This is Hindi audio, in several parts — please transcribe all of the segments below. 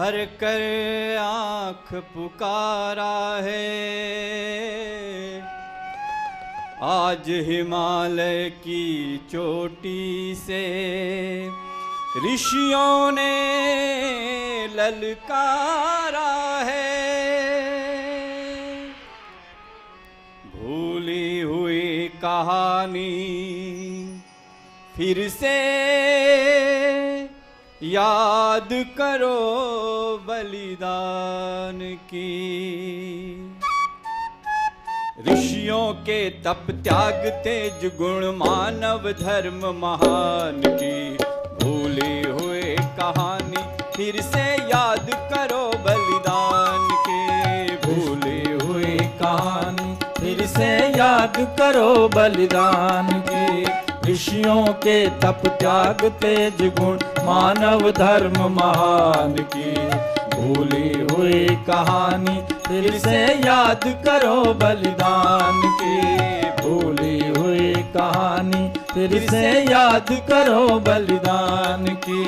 भर कर आँख पुकारा है। आज हिमालय की चोटी से ऋषियों ने ललकारा है। भूली हुई कहानी फिर से याद करो बलिदान की। ऋषियों के तप त्याग तेज गुण मानव धर्म महान की। भूली हुई कहानी फिर से याद करो बलिदान की। भूली हुई कहानी फिर से याद करो बलिदान की। ऋषियों के तप त्याग तेज गुण मानव धर्म महान की। भूली हुई कहानी फिर से याद करो बलिदान की। भूली हुई कहानी फिर से याद करो बलिदान की।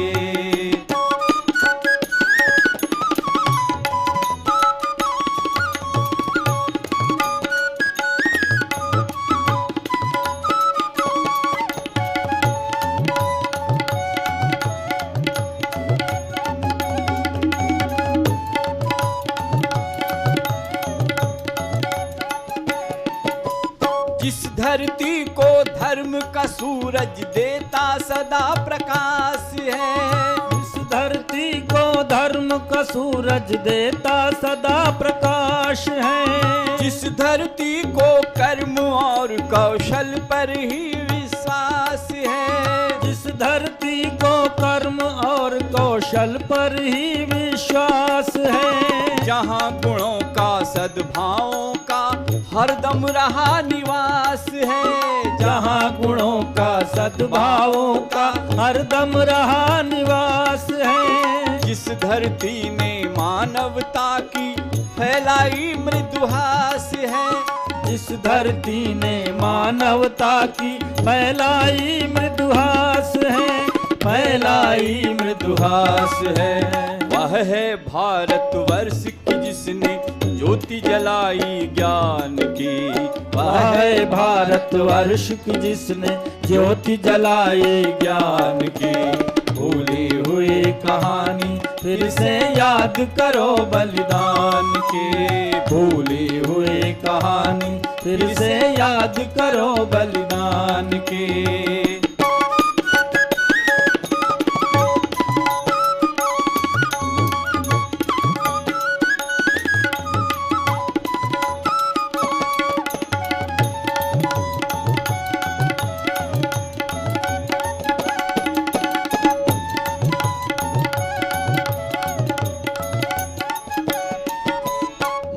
जिस धरती को धर्म का सूरज देता सदा प्रकाश है। इस धरती को धर्म का सूरज देता सदा प्रकाश है। जिस धरती को कर्म और कौशल पर ही विश्वास है। जिस धरती को कर्म और कौशल पर ही विश्वास है। जहाँ गुणों का सद्भावों का हरदम रहा निवास है। जहाँ गुणों का सद्भावों का हरदम रहा निवास है। जिस धरती ने मानवता की फैलाई मृदुहास है। जिस धरती ने मानवता की फैलाई मृदुहास है। फैलाई मृदुहास है। वह है भारतवर्ष की जिसने ज्योति जलाई ज्ञान की। वह है भारतवर्ष की जिसने ज्योति जलाई ज्ञान की। भूली हुई कहानी फिर से याद करो बलिदान की। भूली हुई कहानी फिर से याद करो बलिदान की।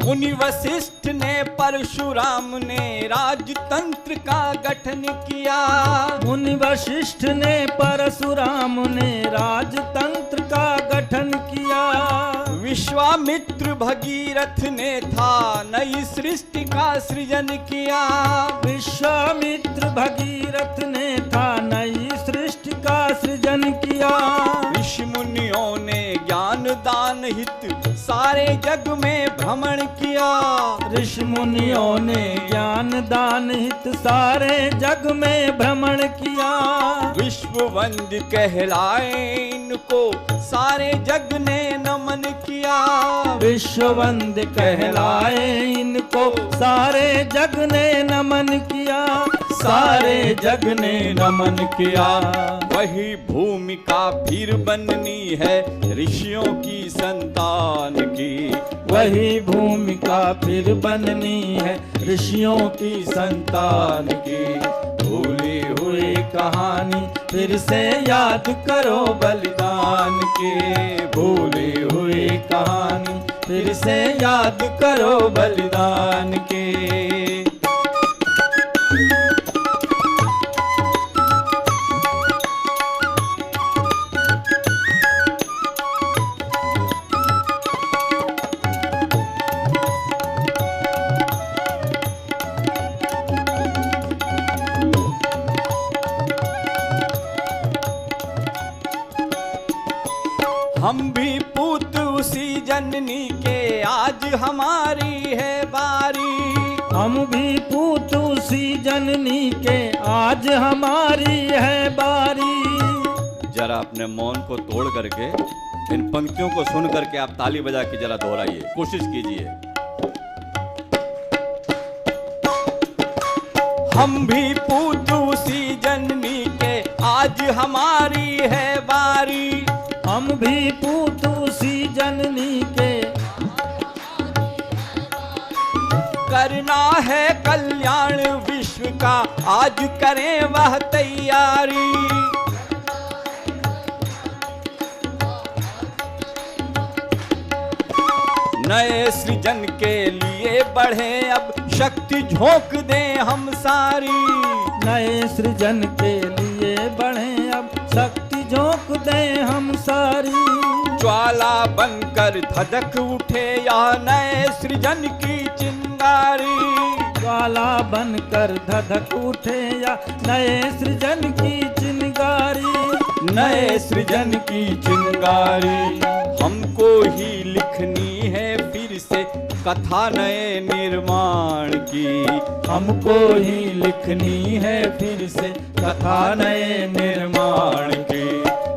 मुनि वशिष्ठ ने परशुराम ने राजतंत्र का गठन किया। मुनि वशिष्ठ ने परशुराम ने राजतंत्र का गठन किया। विश्वामित्र भगीरथ ने था नई सृष्टि का सृजन किया। विश्वामित्र भगीरथ ने था नई सृष्टि का सृजन किया। ऋषि मुनियों ने ज्ञान दान हित सारे जग में भ्रमण किया। ऋषि मुनियों ने ज्ञान दान हित सारे जग में भ्रमण किया। विश्व वंद्य कहलाए इनको सारे जग ने नमन किया। विश्व वंद्य कहलाए इनको सारे जग ने नमन किया। सारे जग ने नमन किया। वही भूमिका फिर बननी है ऋषियों की संतान की। वही भूमिका फिर बननी है ऋषियों की संतान की। भूली हुई कहानी फिर से याद करो बलिदान की। भूली हुई कहानी फिर से याद करो बलिदान की। हम भी पूत सी जननी के आज हमारी है बारी। हम भी पूतू सी जननी के आज हमारी है बारी। जरा अपने मौन को तोड़ करके इन पंक्तियों को सुन करके आप ताली बजा के जरा दोहराइए, कोशिश कीजिए। हम भी पूतू सी जननी के आज हमारी है बारी। हम भी पूतू सी जननी के करना है कल्याण विश्व का, आज करें वह तैयारी। नए सृजन के लिए बढ़े अब, शक्ति झोंक दें हम सारी। नए सृजन के लिए बढ़े अब, शक्ति झोंक दें हम सारी। ज्वाला बनकर धधक उठे यह नए सृजन की चिंगारी। ज्वाला बनकर धधक उठे या नए सृजन की चिंगारी। नए सृजन की चिंगारी हमको ही लिखनी है फिर से कथा नए निर्माण की। हमको ही लिखनी है फिर से कथा नए निर्माण की।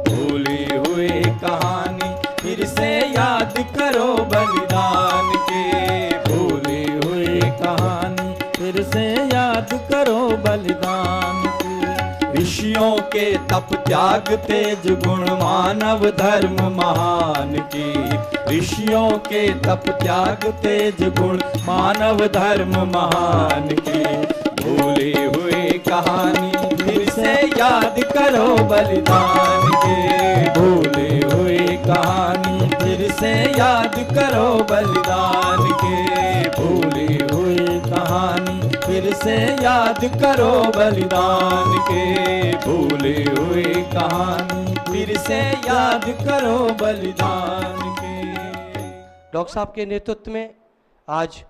भूली हुई कहानी फिर से याद करो बलिदान के। भूली हुई कहानी फिर से याद करो बलिदान की। ऋषियों के तप त्याग तेज गुण मानव धर्म महान की। ऋषियों के तप त्याग तेज गुण मानव धर्म महान की। भूली हुई कहानी फिर से याद करो बलिदान के। भूली हुई कहानी फिर से याद करो बलिदान के। भूली हुई कहानी फिर से याद करो बलिदान के। भूली हुई कहानी फिर से याद करो बलिदान के। डॉक्टर साहब के नेतृत्व में आज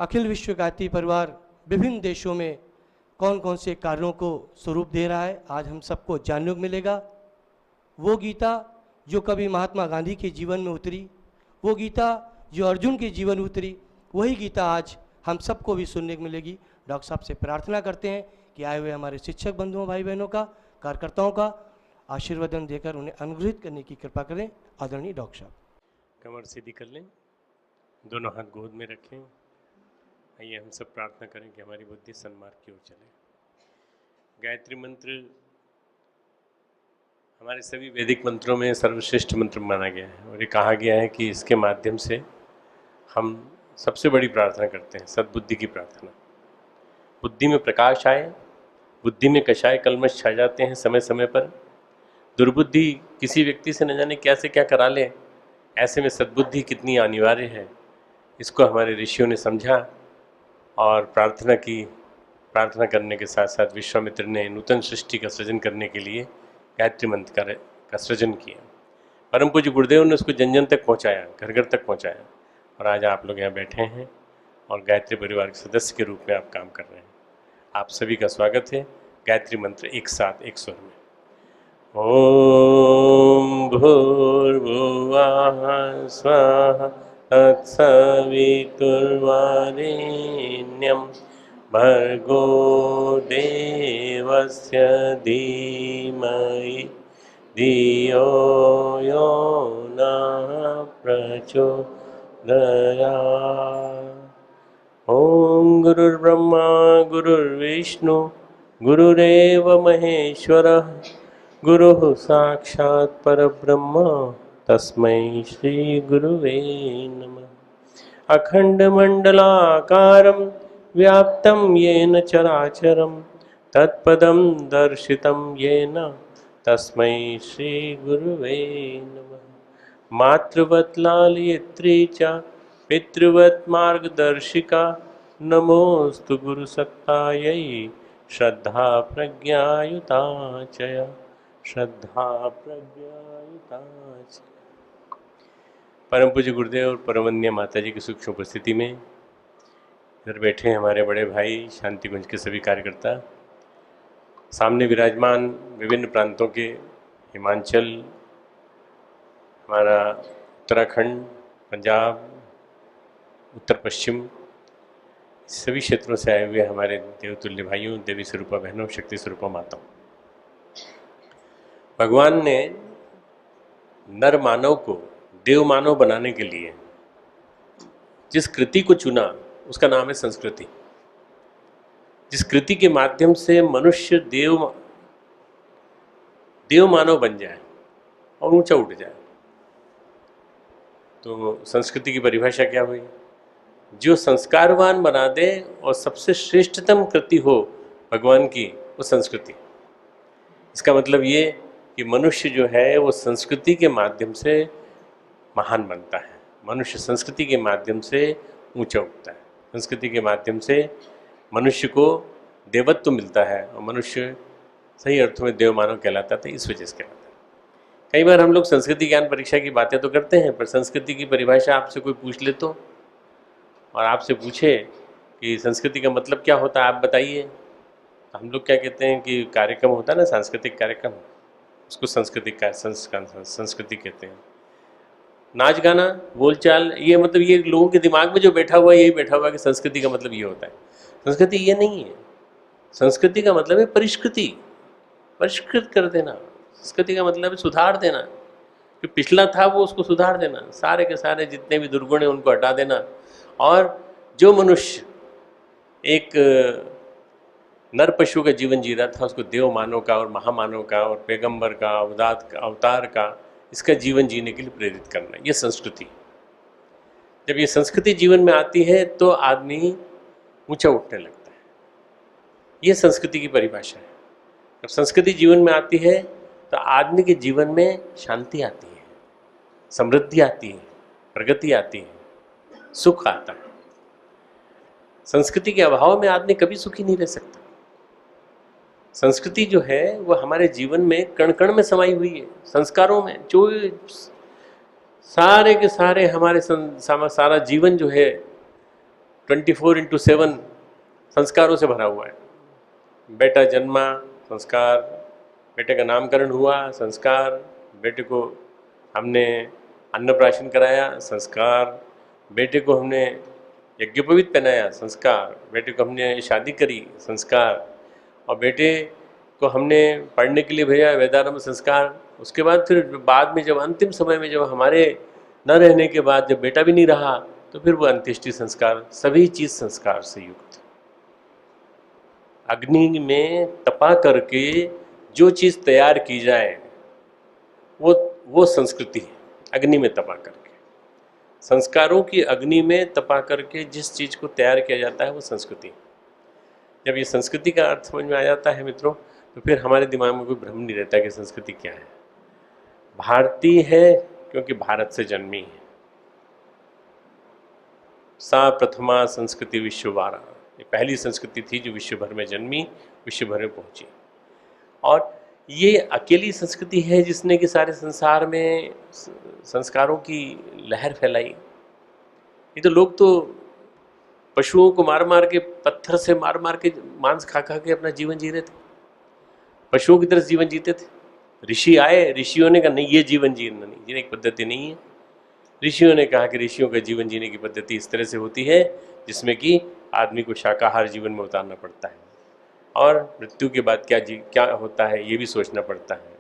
अखिल विश्व गायत्री परिवार विभिन्न देशों में कौन कौन से कार्यों को स्वरूप दे रहा है, आज हम सबको जानने को मिलेगा। वो गीता जो कभी महात्मा गांधी के जीवन में उतरी, वो गीता जो अर्जुन के जीवन में उतरी, वही गीता आज हम सबको भी सुनने को मिलेगी। डॉक्टर साहब से प्रार्थना करते हैं कि आए हुए हमारे शिक्षक बंधुओं भाई बहनों का, कार्यकर्ताओं का आशीर्वादन देकर उन्हें अनुग्रहित करने की कृपा करें। आदरणीय डॉक्टर साहब। कमर सीधी कर लें, दोनों हाथ गोद में रखें। आइए हम सब प्रार्थना करें कि हमारी बुद्धि सन्मार्ग की ओर चले। गायत्री मंत्र हमारे सभी वैदिक मंत्रों में सर्वश्रेष्ठ मंत्र माना गया है और ये कहा गया है कि इसके माध्यम से हम सबसे बड़ी प्रार्थना करते हैं, सद्बुद्धि की प्रार्थना। बुद्धि में प्रकाश आए, बुद्धि में कषाय कलमश छा जाते हैं समय समय पर। दुर्बुद्धि किसी व्यक्ति से न जाने क्या से क्या करा ले, ऐसे में सद्बुद्धि कितनी अनिवार्य है, इसको हमारे ऋषियों ने समझा और प्रार्थना की। प्रार्थना करने के साथ साथ विश्वामित्र ने नूतन सृष्टि का सृजन करने के लिए गायत्री मंत्र का सृजन किया। परम पूज्य गुरुदेव ने उसको जन जन तक पहुँचाया, घर घर तक पहुँचाया और आज आप लोग यहाँ बैठे हैं और गायत्री परिवार के सदस्य के रूप में आप काम कर रहे हैं। आप सभी का स्वागत है। गायत्री मंत्र एक साथ एक स्वर में। ओम भूर्भुवः स्वः तत्सवितुर्वरेण्यं भर्गो देवस्य धीमहि धियो यो नः प्रचोदयात्। ओम गुरुर्ब्रह्मा गुरुर्विष्णु गुरुरेव महेश्वरः गुरुः साक्षात् परब्रह्म तस्मै श्री गुरुवे नमः। अखण्डमण्डलाकारं व्याप्तं येन चराचरं तत्पदं दर्शितं येन तस्मै श्री गुरुवे नमः। मातृवत् लालयित्री च पितृवत् मार्गदर्शिका नमोस्तु गुरुसत्तायै श्रद्धा प्रज्ञायुता च श्रद्धा प्रज्ञायुता च। परम पूज्य गुरुदेव और परमवंदनीय माता जी की सूक्ष्म उपस्थिति में इधर बैठे हमारे बड़े भाई शांति कुंज के सभी कार्यकर्ता, सामने विराजमान विभिन्न प्रांतों के हिमांचल, हमारा उत्तराखंड, पंजाब, उत्तर पश्चिम सभी क्षेत्रों से आए हुए हमारे देवतुल्य भाइयों, देवी स्वरूपा बहनों, शक्ति स्वरूपा माताओं, भगवान ने नर मानव को देव मानव बनाने के लिए जिस कृति को चुना उसका नाम है संस्कृति। जिस कृति के माध्यम से मनुष्य देव मानव बन जाए और ऊंचा उठ जाए, तो संस्कृति की परिभाषा क्या हुई? जो संस्कारवान बना दे और सबसे श्रेष्ठतम कृति हो भगवान की, वो संस्कृति। इसका मतलब ये कि मनुष्य जो है वो संस्कृति के माध्यम से महान बनता है, मनुष्य संस्कृति के माध्यम से ऊंचा उठता है, संस्कृति के माध्यम से मनुष्य को देवत्व मिलता है और मनुष्य सही अर्थों में देव मानव कहलाता है। इस वजह से कहलाता है। कई बार हम लोग संस्कृति ज्ञान परीक्षा की बातें तो करते हैं, पर संस्कृति की परिभाषा आपसे कोई पूछ ले तो, और आपसे पूछे कि संस्कृति का मतलब क्या होता है, आप बताइए, तो हम लोग क्या कहते हैं कि कार्यक्रम होता है ना, सांस्कृतिक कार्यक्रम, उसको संस्कृति कहते हैं। नाच गाना, बोलचाल, ये मतलब ये लोगों के दिमाग में जो बैठा हुआ है, यही बैठा हुआ है कि संस्कृति का मतलब ये होता है। संस्कृति ये नहीं है। संस्कृति का मतलब है परिष्कृति, परिष्कृत कर देना। संस्कृति का मतलब है सुधार देना, जो पिछला था वो उसको सुधार देना, सारे के सारे जितने भी दुर्गुण हैं उनको हटा देना। और जो मनुष्य एक नर पशु का जीवन जी रहा था, उसको देव मानव का और महामानव का और पैगंबर का, अवतार का, इसका जीवन जीने के लिए प्रेरित करना, ये संस्कृति। जब ये संस्कृति जीवन में आती है तो आदमी ऊंचा उठने लगता है। ये संस्कृति की परिभाषा है। जब संस्कृति जीवन में आती है तो आदमी के जीवन में शांति आती है, समृद्धि आती है, प्रगति आती है, सुख आता है। संस्कृति के अभाव में आदमी कभी सुखी नहीं रह सकता। संस्कृति जो है वो हमारे जीवन में कण कण में समाई हुई है, संस्कारों में। जो सारे के सारे हमारे सारा जीवन जो है 24/7 संस्कारों से भरा हुआ है। बेटा जन्मा, संस्कार, बेटे का नामकरण हुआ, संस्कार, बेटे को हमने अन्नप्राशन कराया, संस्कार, बेटे को हमने यज्ञोपवीत पहनाया, संस्कार, बेटे को हमने शादी करी, संस्कार, और बेटे को हमने पढ़ने के लिए भेजा, वेदारंभ, संस्कार। उसके बाद फिर बाद में जब अंतिम समय में जब हमारे न रहने के बाद जब बेटा भी नहीं रहा, तो फिर वो अंत्येष्टि संस्कार, सभी चीज़ संस्कार से युक्त। अग्नि में तपा करके जो चीज़ तैयार की जाए वो संस्कृति है। अग्नि में तपा करके, संस्कारों की अग्नि में तपा करके जिस चीज़ को तैयार किया जाता है वो संस्कृति। जब ये संस्कृति का अर्थ समझ में आ जाता है मित्रों, तो फिर हमारे दिमाग में कोई भ्रम नहीं रहता कि संस्कृति क्या है। भारतीय है क्योंकि भारत से जन्मी है। सा प्रथमा संस्कृति विश्ववारा, ये पहली संस्कृति थी जो विश्व भर में जन्मी, विश्व भर में पहुंची। और ये अकेली संस्कृति है जिसने कि सारे संसार में संस्कारों की लहर फैलाई। ये तो लोग तो पशुओं को मार मार के, पत्थर से मार मार के, मांस खा खा के अपना जीवन जी रहे थे, पशुओं की तरह जीवन जीते थे। ऋषि आए, ऋषियों ने कहा नहीं, ये जीवन जीने की पद्धति नहीं है। ऋषियों ने कहा कि ऋषियों का जीवन जीने की पद्धति इस तरह से होती है जिसमें कि आदमी को शाकाहार जीवन में उतारना पड़ता है, और मृत्यु के बाद क्या होता है ये भी सोचना पड़ता है।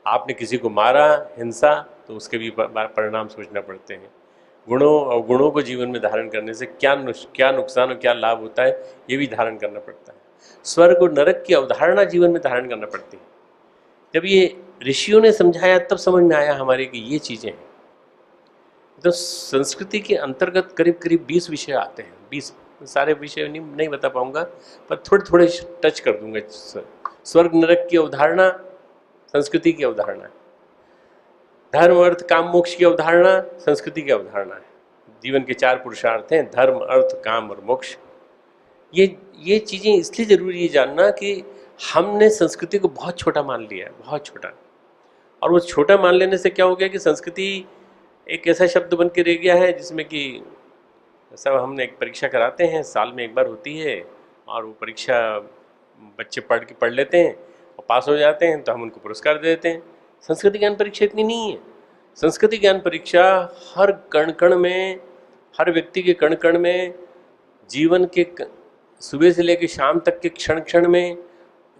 आपने किसी को मारा, हिंसा, तो उसके भी परिणाम सोचना पड़ते हैं। गुणों को जीवन में धारण करने से क्या नुकसान और क्या लाभ होता है ये भी धारण करना पड़ता है। स्वर्ग और नरक की अवधारणा जीवन में धारण करना पड़ती है। जब ये ऋषियों ने समझाया तब समझ में आया हमारे कि ये चीज़ें हैं। तो संस्कृति के अंतर्गत करीब करीब 20 विषय आते हैं। 20 सारे विषय नहीं बता पाऊंगा, पर थोड़े थोड़े टच कर दूंगा। स्वर्ग नरक की अवधारणा संस्कृति की अवधारणा है। धर्म अर्थ काम मोक्ष की अवधारणा संस्कृति की अवधारणा है। जीवन के 4 पुरुषार्थ हैं, धर्म, अर्थ, काम और मोक्ष। ये चीज़ें इसलिए ज़रूरी है जानना कि हमने संस्कृति को बहुत छोटा मान लिया है, बहुत छोटा। और वो छोटा मान लेने से क्या हो गया कि संस्कृति एक ऐसा शब्द बन के रह गया है जिसमें कि सब हमने एक परीक्षा कराते हैं, साल में एक बार होती है, और वो परीक्षा बच्चे पढ़ लेते हैं और पास हो जाते हैं, तो हम उनको पुरस्कार दे देते हैं। संस्कृति ज्ञान परीक्षा इतनी नहीं है। संस्कृति ज्ञान परीक्षा हर कण कण में, हर व्यक्ति के कण कण में, जीवन के सुबह से लेकर शाम तक के क्षण क्षण में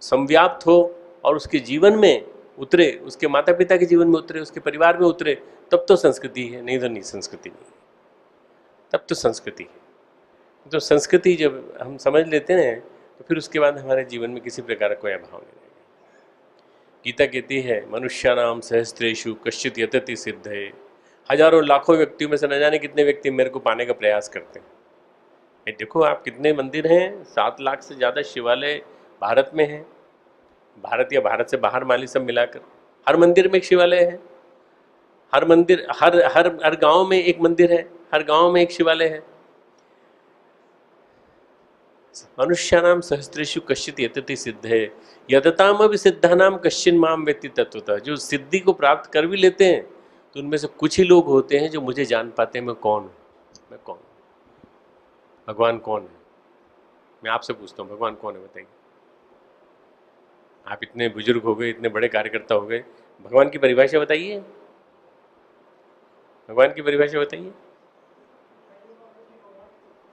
संव्याप्त हो और उसके जीवन में उतरे, उसके माता पिता के जीवन में उतरे, उसके परिवार में उतरे, तब तो संस्कृति है, नहीं तो नहीं संस्कृति नहीं, तब तो संस्कृति है। तो संस्कृति जब हम समझ लेते हैं तो फिर उसके बाद हमारे जीवन में किसी प्रकार का कोई अभाव नहीं रहेगा। गीता कहती है मनुष्यानाम सहस्त्रेषु कश्चित् यतति सिद्धये, हजारों लाखों व्यक्तियों में से न जाने कितने व्यक्ति मेरे को पाने का प्रयास करते हैं। देखो आप कितने मंदिर हैं, 7 लाख से ज़्यादा शिवालय भारत में हैं, भारत या भारत से बाहर माली सब मिलाकर हर मंदिर में एक शिवालय है, हर मंदिर हर हर हर गांव में एक मंदिर है, हर गांव में एक शिवालय है। मनुष्यानाम सहस्त्रेषु कश्चित् यतति सिद्धये यततामपि सिद्धानाम कश्चिन् माम वेत्ति तत्वतः। जो सिद्धि को प्राप्त कर भी लेते हैं तो उनमें से कुछ ही लोग होते हैं जो मुझे जान पाते हैं मैं कौन हूँ, मैं कौन, भगवान कौन है। मैं आपसे पूछता हूँ भगवान कौन है बताइए। आप इतने बुजुर्ग हो गए, इतने बड़े कार्यकर्ता हो गए, भगवान की परिभाषा बताइए, भगवान की परिभाषा बताइए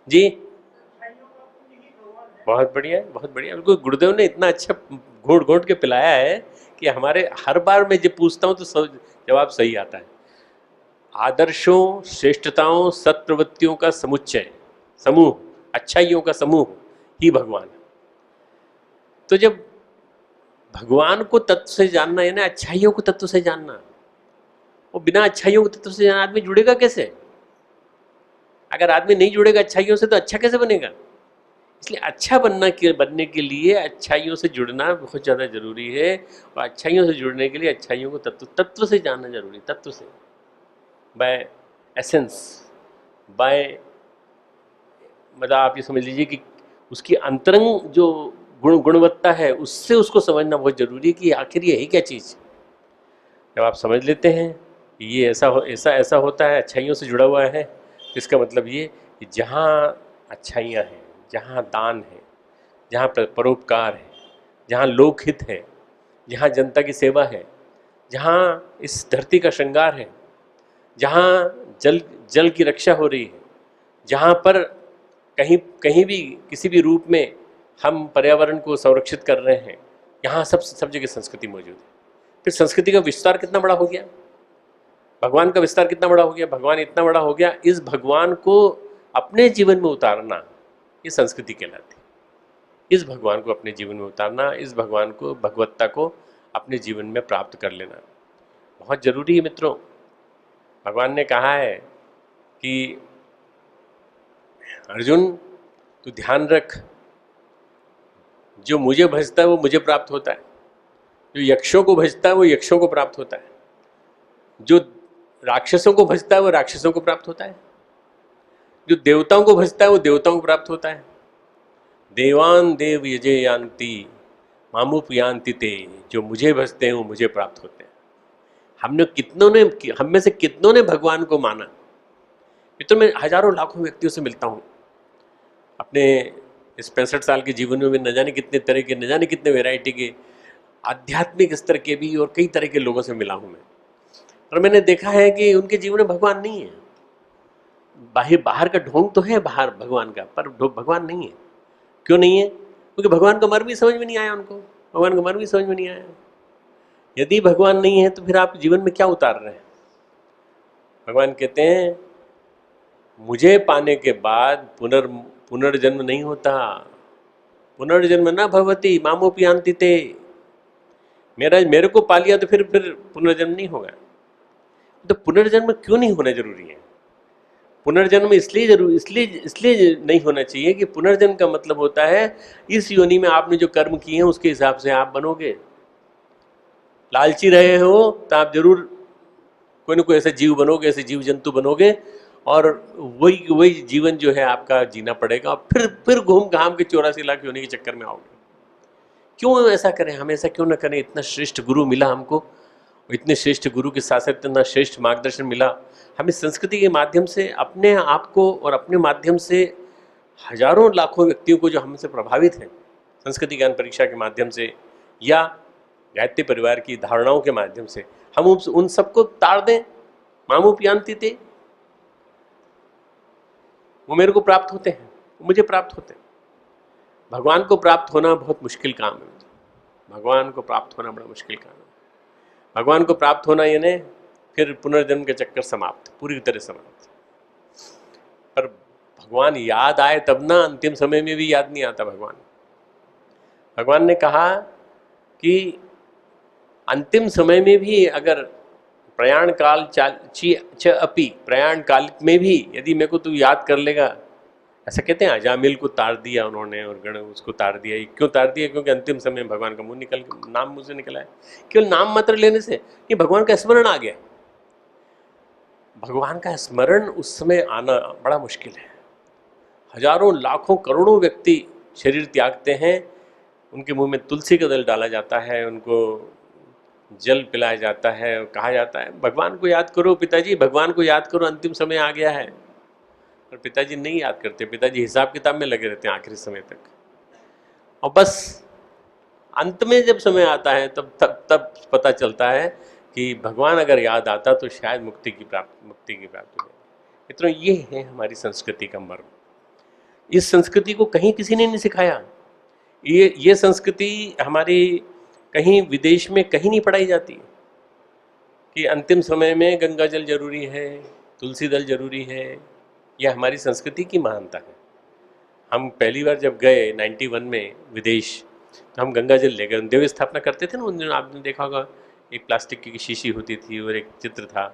जी। बहुत बढ़िया है, बहुत बढ़िया। बिल्कुल गुरुदेव ने इतना अच्छा घोट घोट के पिलाया है कि हमारे हर बार मैं जब पूछता हूँ तो जवाब सही आता है। आदर्शों, श्रेष्ठताओं, सत्प्रवृत्तियों का समुच्चय, समूह, अच्छाइयों का समूह ही भगवान है। तो जब भगवान को तत्व से जानना है ना, अच्छाइयों को तत्व से जानना, वो बिना अच्छाइयों को तत्व से जानना आदमी जुड़ेगा कैसे? अगर आदमी नहीं जुड़ेगा अच्छाइयों से तो अच्छा कैसे बनेगा? इसलिए अच्छा बनने के लिए अच्छाइयों से जुड़ना बहुत ज़्यादा जरूरी है, और अच्छाइयों से जुड़ने के लिए अच्छाइयों को तत्व से जानना जरूरी, तत्व से, बाय एसेंस, बाय मतलब आप ये समझ लीजिए कि उसकी अंतरंग जो गुणवत्ता है उससे उसको समझना बहुत जरूरी है कि आखिर ये है क्या चीज़। जब आप समझ लेते हैं कि ये ऐसा होता है, अच्छाइयों से जुड़ा हुआ है, तो इसका मतलब ये कि जहाँ अच्छाइयाँ हैं, जहाँ दान है, जहाँ परोपकार है, जहाँ लोकहित है, जहाँ जनता की सेवा है, जहाँ इस धरती का श्रृंगार है, जहाँ जल की रक्षा हो रही है, जहाँ पर कहीं भी किसी भी रूप में हम पर्यावरण को संरक्षित कर रहे हैं, यहाँ सब जगह संस्कृति मौजूद है। फिर संस्कृति का विस्तार कितना बड़ा हो गया, भगवान का विस्तार कितना बड़ा हो गया, भगवान इतना बड़ा हो गया। इस भगवान को अपने जीवन में उतारना ये संस्कृति कहलाती है। इस भगवान को अपने जीवन में उतारना, इस भगवान को, भगवत्ता को अपने जीवन में प्राप्त कर लेना बहुत जरूरी है मित्रों। भगवान ने कहा है कि अर्जुन तू ध्यान रख, जो मुझे भजता है वो मुझे प्राप्त होता है, जो यक्षों को भजता है वो यक्षों को प्राप्त होता है, जो राक्षसों को भजता है वो राक्षसों को प्राप्त होता है, जो देवताओं को भजता है वो देवताओं को प्राप्त होता है। देवान देव यजे यान्ति मामुपयान्ति ते, जो मुझे भजते हैं वो मुझे प्राप्त होते हैं। हम में से कितनों ने भगवान को माना? मित्रों, मैं हजारों लाखों व्यक्तियों से मिलता हूँ अपने इस 65 साल के जीवन में, न जाने कितने तरह के, न जाने कितने वैरायटी के आध्यात्मिक स्तर के भी और कई तरह के लोगों से मिला हूँ मैं, और मैंने देखा है कि उनके जीवन में भगवान नहीं है। बाहर का ढोंग तो है बाहर भगवान का, पर भगवान नहीं है। क्यों नहीं है? क्योंकि भगवान का मर्म भी समझ में नहीं आया उनको, भगवान का मर्म भी समझ में नहीं आया। यदि भगवान नहीं है तो फिर आप जीवन में क्या उतार रहे हैं? भगवान कहते हैं मुझे पाने के बाद पुनर्जन्म नहीं होता, पुनर्जन्म न भवति मामोपयान्ति ते। मेरे को पा लिया तो फिर पुनर्जन्म नहीं होगा। तो पुनर्जन्म क्यों नहीं होना जरूरी है? पुनर्जन्म इसलिए नहीं होना चाहिए कि पुनर्जन्म का मतलब होता है इस योनि में आपने जो कर्म किए हैं उसके हिसाब से आप बनोगे। लालची रहे हो तो आप जरूर कोई ना कोई ऐसा जीव बनोगे, ऐसे जीव जंतु बनोगे, और वही जीवन जो है आपका जीना पड़ेगा, और फिर घूम घाम के 84 लाख योनि के चक्कर में आओगे। क्यों ऐसा करें? हम ऐसा क्यों ना करें? इतना श्रेष्ठ गुरु मिला हमको, इतने श्रेष्ठ गुरु के साथ साथ इतना श्रेष्ठ मार्गदर्शन मिला हमें संस्कृति के माध्यम से, अपने आप को और अपने माध्यम से हजारों लाखों व्यक्तियों को जो हमसे प्रभावित हैं संस्कृति ज्ञान परीक्षा के माध्यम से या गायत्री परिवार की धारणाओं के माध्यम से, हम उन सबको ताड़ दें, मामुपयान्ति ते, वो मेरे को प्राप्त होते हैं, मुझे प्राप्त होते हैं। भगवान को प्राप्त होना बहुत मुश्किल काम है। भगवान को प्राप्त होना बड़ा मुश्किल काम है। भगवान को प्राप्त होना यानी फिर पुनर्जन्म के चक्कर समाप्त, पूरी तरह समाप्त। पर भगवान याद आए तब ना, अंतिम समय में भी याद नहीं आता भगवान। भगवान ने कहा कि अंतिम समय में भी अगर प्रयाण काल च अपि, प्रयाण काल में भी यदि मेरे को तू याद कर लेगा, ऐसा कहते हैं अजामिल को तार दिया उन्होंने और गण उसको तार दिया। ये क्यों तार दिया? क्योंकि अंतिम समय में भगवान का नाम मुंह से निकला है। केवल नाम मात्र लेने से ये भगवान का स्मरण आ गया। भगवान का स्मरण उस समय आना बड़ा मुश्किल है। हजारों लाखों करोड़ों व्यक्ति शरीर त्यागते हैं, उनके मुंह में तुलसी का दल डाला जाता है, उनको जल पिलाया जाता है और कहा जाता है भगवान को याद करो पिताजी, भगवान को याद करो, अंतिम समय आ गया है। और पिताजी नहीं याद करते, पिताजी हिसाब किताब में लगे रहते हैं आखिरी समय तक। और बस अंत में जब समय आता है तब पता चलता है कि भगवान अगर याद आता तो शायद मुक्ति की प्राप्ति हो। मित्रों, ये है हमारी संस्कृति का मर्म। इस संस्कृति को कहीं किसी ने नहीं सिखाया। ये संस्कृति हमारी कहीं विदेश में कहीं नहीं पढ़ाई जाती कि अंतिम समय में गंगा जल जरूरी है, तुलसी दल जरूरी है। यह हमारी संस्कृति की महानता है। हम पहली बार जब गए 91 में विदेश, तो हम गंगा जल लेकर देव स्थापना करते थे ना। उन दिनों आपने देखा होगा एक प्लास्टिक की शीशी होती थी और एक चित्र था।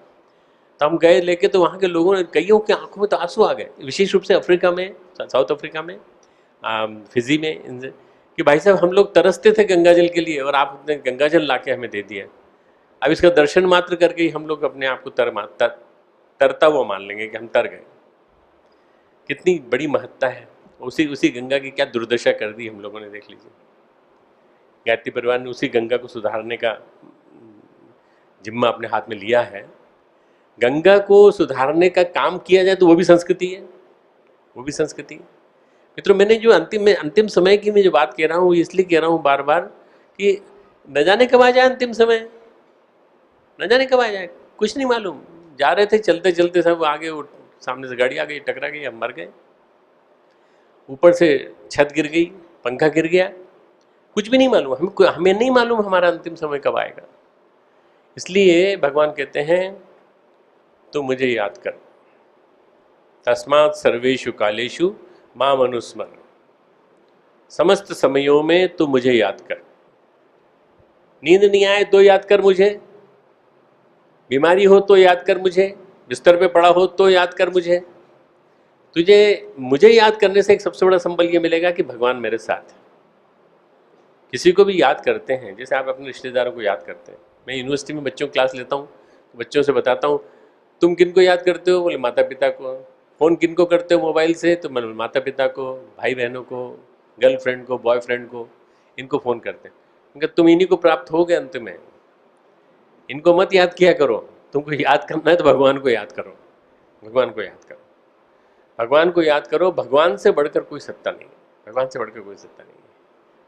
तो हम गए लेके, तो वहाँ के लोगों ने, कईयों के आंखों में तो आंसू आ गए, विशेष रूप से अफ्रीका में, साउथ अफ्रीका में, फिजी में, कि भाई साहब हम लोग तरसते थे गंगा जल के लिए और आपने गंगा जल ला के हमें दे दिया। अब इसका दर्शन मात्र करके ही हम लोग अपने आप को तरता हुआ मान लेंगे कि हम तर गए। कितनी बड़ी महत्ता है उसी गंगा की। क्या दुर्दशा कर दी हम लोगों ने, देख लीजिए। गायत्री परिवार ने उसी गंगा को सुधारने का जिम्मा अपने हाथ में लिया है। गंगा को सुधारने का काम किया जाए तो वो भी संस्कृति है, वो भी संस्कृति है। मित्रों, मैंने जो अंतिम समय की मैं जो बात कह रहा हूँ, इसलिए कह रहा हूँ बार बार कि न जाने कब आ जाए अंतिम समय, न जाने कब आ जाए, कुछ नहीं मालूम। जा रहे थे चलते चलते, सब आगे सामने से गाड़ी आ गई, टकरा गई, हम मर गए। ऊपर से छत गिर गई, पंखा गिर गया, कुछ भी नहीं मालूम। हमें नहीं मालूम हमारा अंतिम समय कब आएगा। इसलिए भगवान कहते हैं तो मुझे याद कर। तस्मात् सर्वेषु कालेषु माम अनुस्मर। समस्त समयों में तो मुझे याद कर। नींद नहीं आए तो याद कर मुझे, बीमारी हो तो याद कर मुझे, बिस्तर पे पड़ा हो तो याद कर मुझे। मुझे याद करने से एक सबसे बड़ा संबल ये मिलेगा कि भगवान मेरे साथ है। किसी को भी याद करते हैं, जैसे आप अपने रिश्तेदारों को याद करते हैं। मैं यूनिवर्सिटी में बच्चों की क्लास लेता हूँ, तो बच्चों से बताता हूँ तुम किनको याद करते हो? बोले माता पिता को। फ़ोन किनको करते हो मोबाइल से? तो मैं माता पिता को, भाई बहनों को, गर्लफ्रेंड को, बॉयफ्रेंड को, इनको फ़ोन करते हैं। क्योंकि तुम इन्हीं को प्राप्त हो गए अंत में, इनको मत याद किया करो। तुमको याद करना है तो भगवान को याद करो, भगवान को याद करो, भगवान को याद करो। भगवान से बढ़कर कोई सत्ता नहीं है, भगवान से बढ़कर कोई सत्ता नहीं है।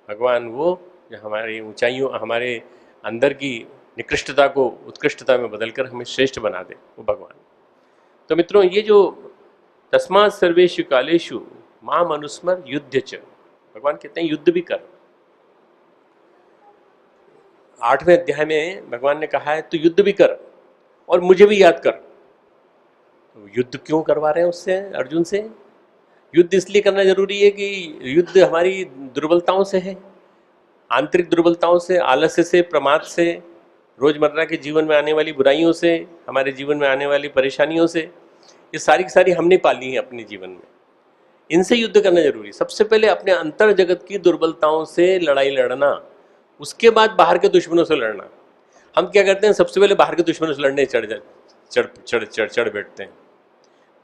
भगवान वो जो हमारी ऊंचाइयों, हमारे अंदर की निकृष्टता को उत्कृष्टता में बदलकर हमें श्रेष्ठ बना दे, वो भगवान। तो मित्रों, ये जो तस्मात् सर्वेषु कालेषु माम अनुस्मर युद्ध च, भगवान कहते हैं युद्ध भी कर। 8वें अध्याय में भगवान ने कहा है तो युद्ध भी कर और मुझे भी याद कर। तो युद्ध क्यों करवा रहे हैं उससे, अर्जुन से? युद्ध इसलिए करना जरूरी है कि युद्ध हमारी दुर्बलताओं से है, आंतरिक दुर्बलताओं से, आलस्य से, प्रमाद से, रोजमर्रा के जीवन में आने वाली बुराइयों से, हमारे जीवन में आने वाली परेशानियों से। ये सारी की सारी हमने पाली हैं अपने जीवन में। इनसे युद्ध करना जरूरी। सबसे पहले अपने अंतर जगत की दुर्बलताओं से लड़ाई लड़ना, उसके बाद बाहर के दुश्मनों से लड़ना। हम क्या करते हैं, सबसे पहले बाहर के दुश्मनों से लड़ने चढ़ बैठते हैं।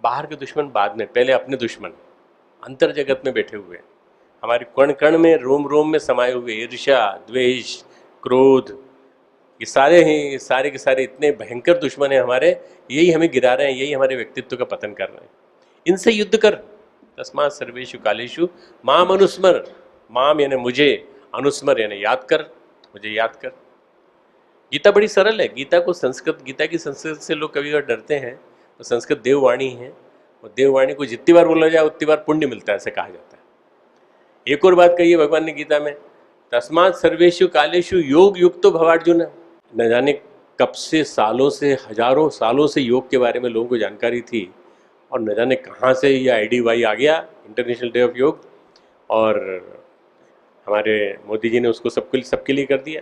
बाहर के दुश्मन बाद में, पहले अपने दुश्मन अंतर जगत में बैठे हुए, हमारे कण कण में, रोम रोम में समाये हुए ईर्ष्या, द्वेष, क्रोध, ये सारे के सारे इतने भयंकर दुश्मन हैं हमारे। यही हमें गिरा रहे हैं, यही हमारे व्यक्तित्व का पतन कर रहे हैं। इनसे युद्ध कर। तस्मात् सर्वेषु कालेषु माम अनुस्मर। माम यानी मुझे, अनुस्मर यानी याद कर, मुझे याद कर। गीता बड़ी सरल है। गीता को संस्कृत, गीता की संस्कृत से लोग कभी कभी डरते हैं, तो संस्कृत देववाणी है, और देववाणी को जितनी बार बोला जाए उतनी बार पुण्य मिलता है, ऐसे कहा जाता है। एक और बात कही है भगवान ने गीता में, तस्मात् सर्वेषु कालेषु योग युक्तो भवार्जुन। न जाने कब से, सालों से, हजारों सालों से योग के बारे में लोगों को जानकारी थी, और न जाने कहाँ से ये IDY आ गया, इंटरनेशनल डे ऑफ योग, और हमारे मोदी जी ने उसको सबके लिए कर दिया।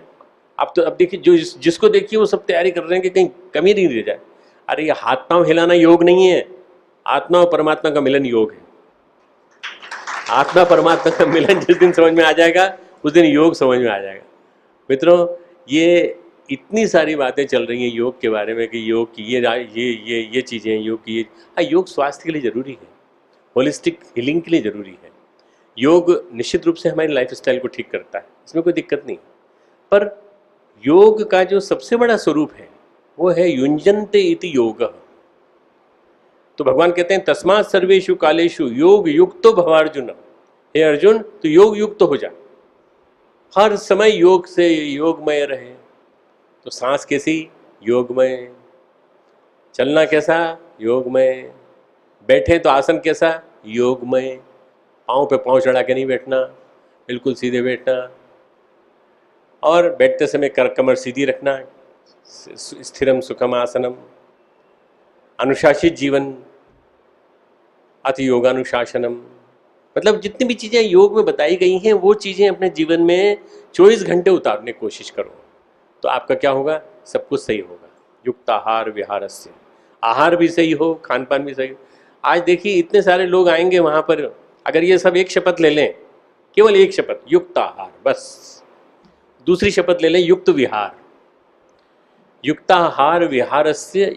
अब देखिए, जो जिसको देखिए वो सब तैयारी कर रहे हैं कि कहीं कमी नहीं रह जाए। अरे ये हाथ पांव हिलाना योग नहीं है, आत्मा और परमात्मा का मिलन योग है। आत्मा परमात्मा का मिलन जिस दिन समझ में आ जाएगा उस दिन योग समझ में आ जाएगा। मित्रों, ये इतनी सारी बातें चल रही हैं योग के बारे में कि योग की ये चीज़ें हैं, योग की ये, हाँ, योग स्वास्थ्य के लिए ज़रूरी है, होलिस्टिक हीलिंग के लिए ज़रूरी है। योग निश्चित रूप से हमारी लाइफस्टाइल को ठीक करता है, इसमें कोई दिक्कत नहीं। पर योग का जो सबसे बड़ा स्वरूप है वो है युञ्जन्ते इति योग। तो भगवान कहते हैं तस्मात् सर्वेषु कालेषु योग युक्तो भवार्जुन। हे अर्जुन, तो योग युक्त हो जा, हर समय योग से योगमय रहे। तो सांस कैसी? योगमय। चलना कैसा? योगमय। बैठे तो आसन कैसा? योगमय। पाँव पे पाँव चढ़ा के नहीं बैठना, बिल्कुल सीधे बैठना, और बैठते समय कमर सीधी रखना, स्थिरम सुखम आसनम। अनुशासित जीवन, अति योगानुशासनम। मतलब जितनी भी चीज़ें योग में बताई गई हैं वो चीज़ें अपने जीवन में 24 घंटे उतारने की कोशिश करो, तो आपका क्या होगा? सब कुछ सही होगा। युक्त आहार विहारस्य, आहार भी सही हो, खान पान भी सही हो। आज देखिए इतने सारे लोग आएंगे वहाँ पर, अगर ये सब एक शपथ ले लें, केवल एक शपथ, युक्त आहार, बस। दूसरी शपथ ले लें, युक्त विहार। युक्ताहार विहारस्य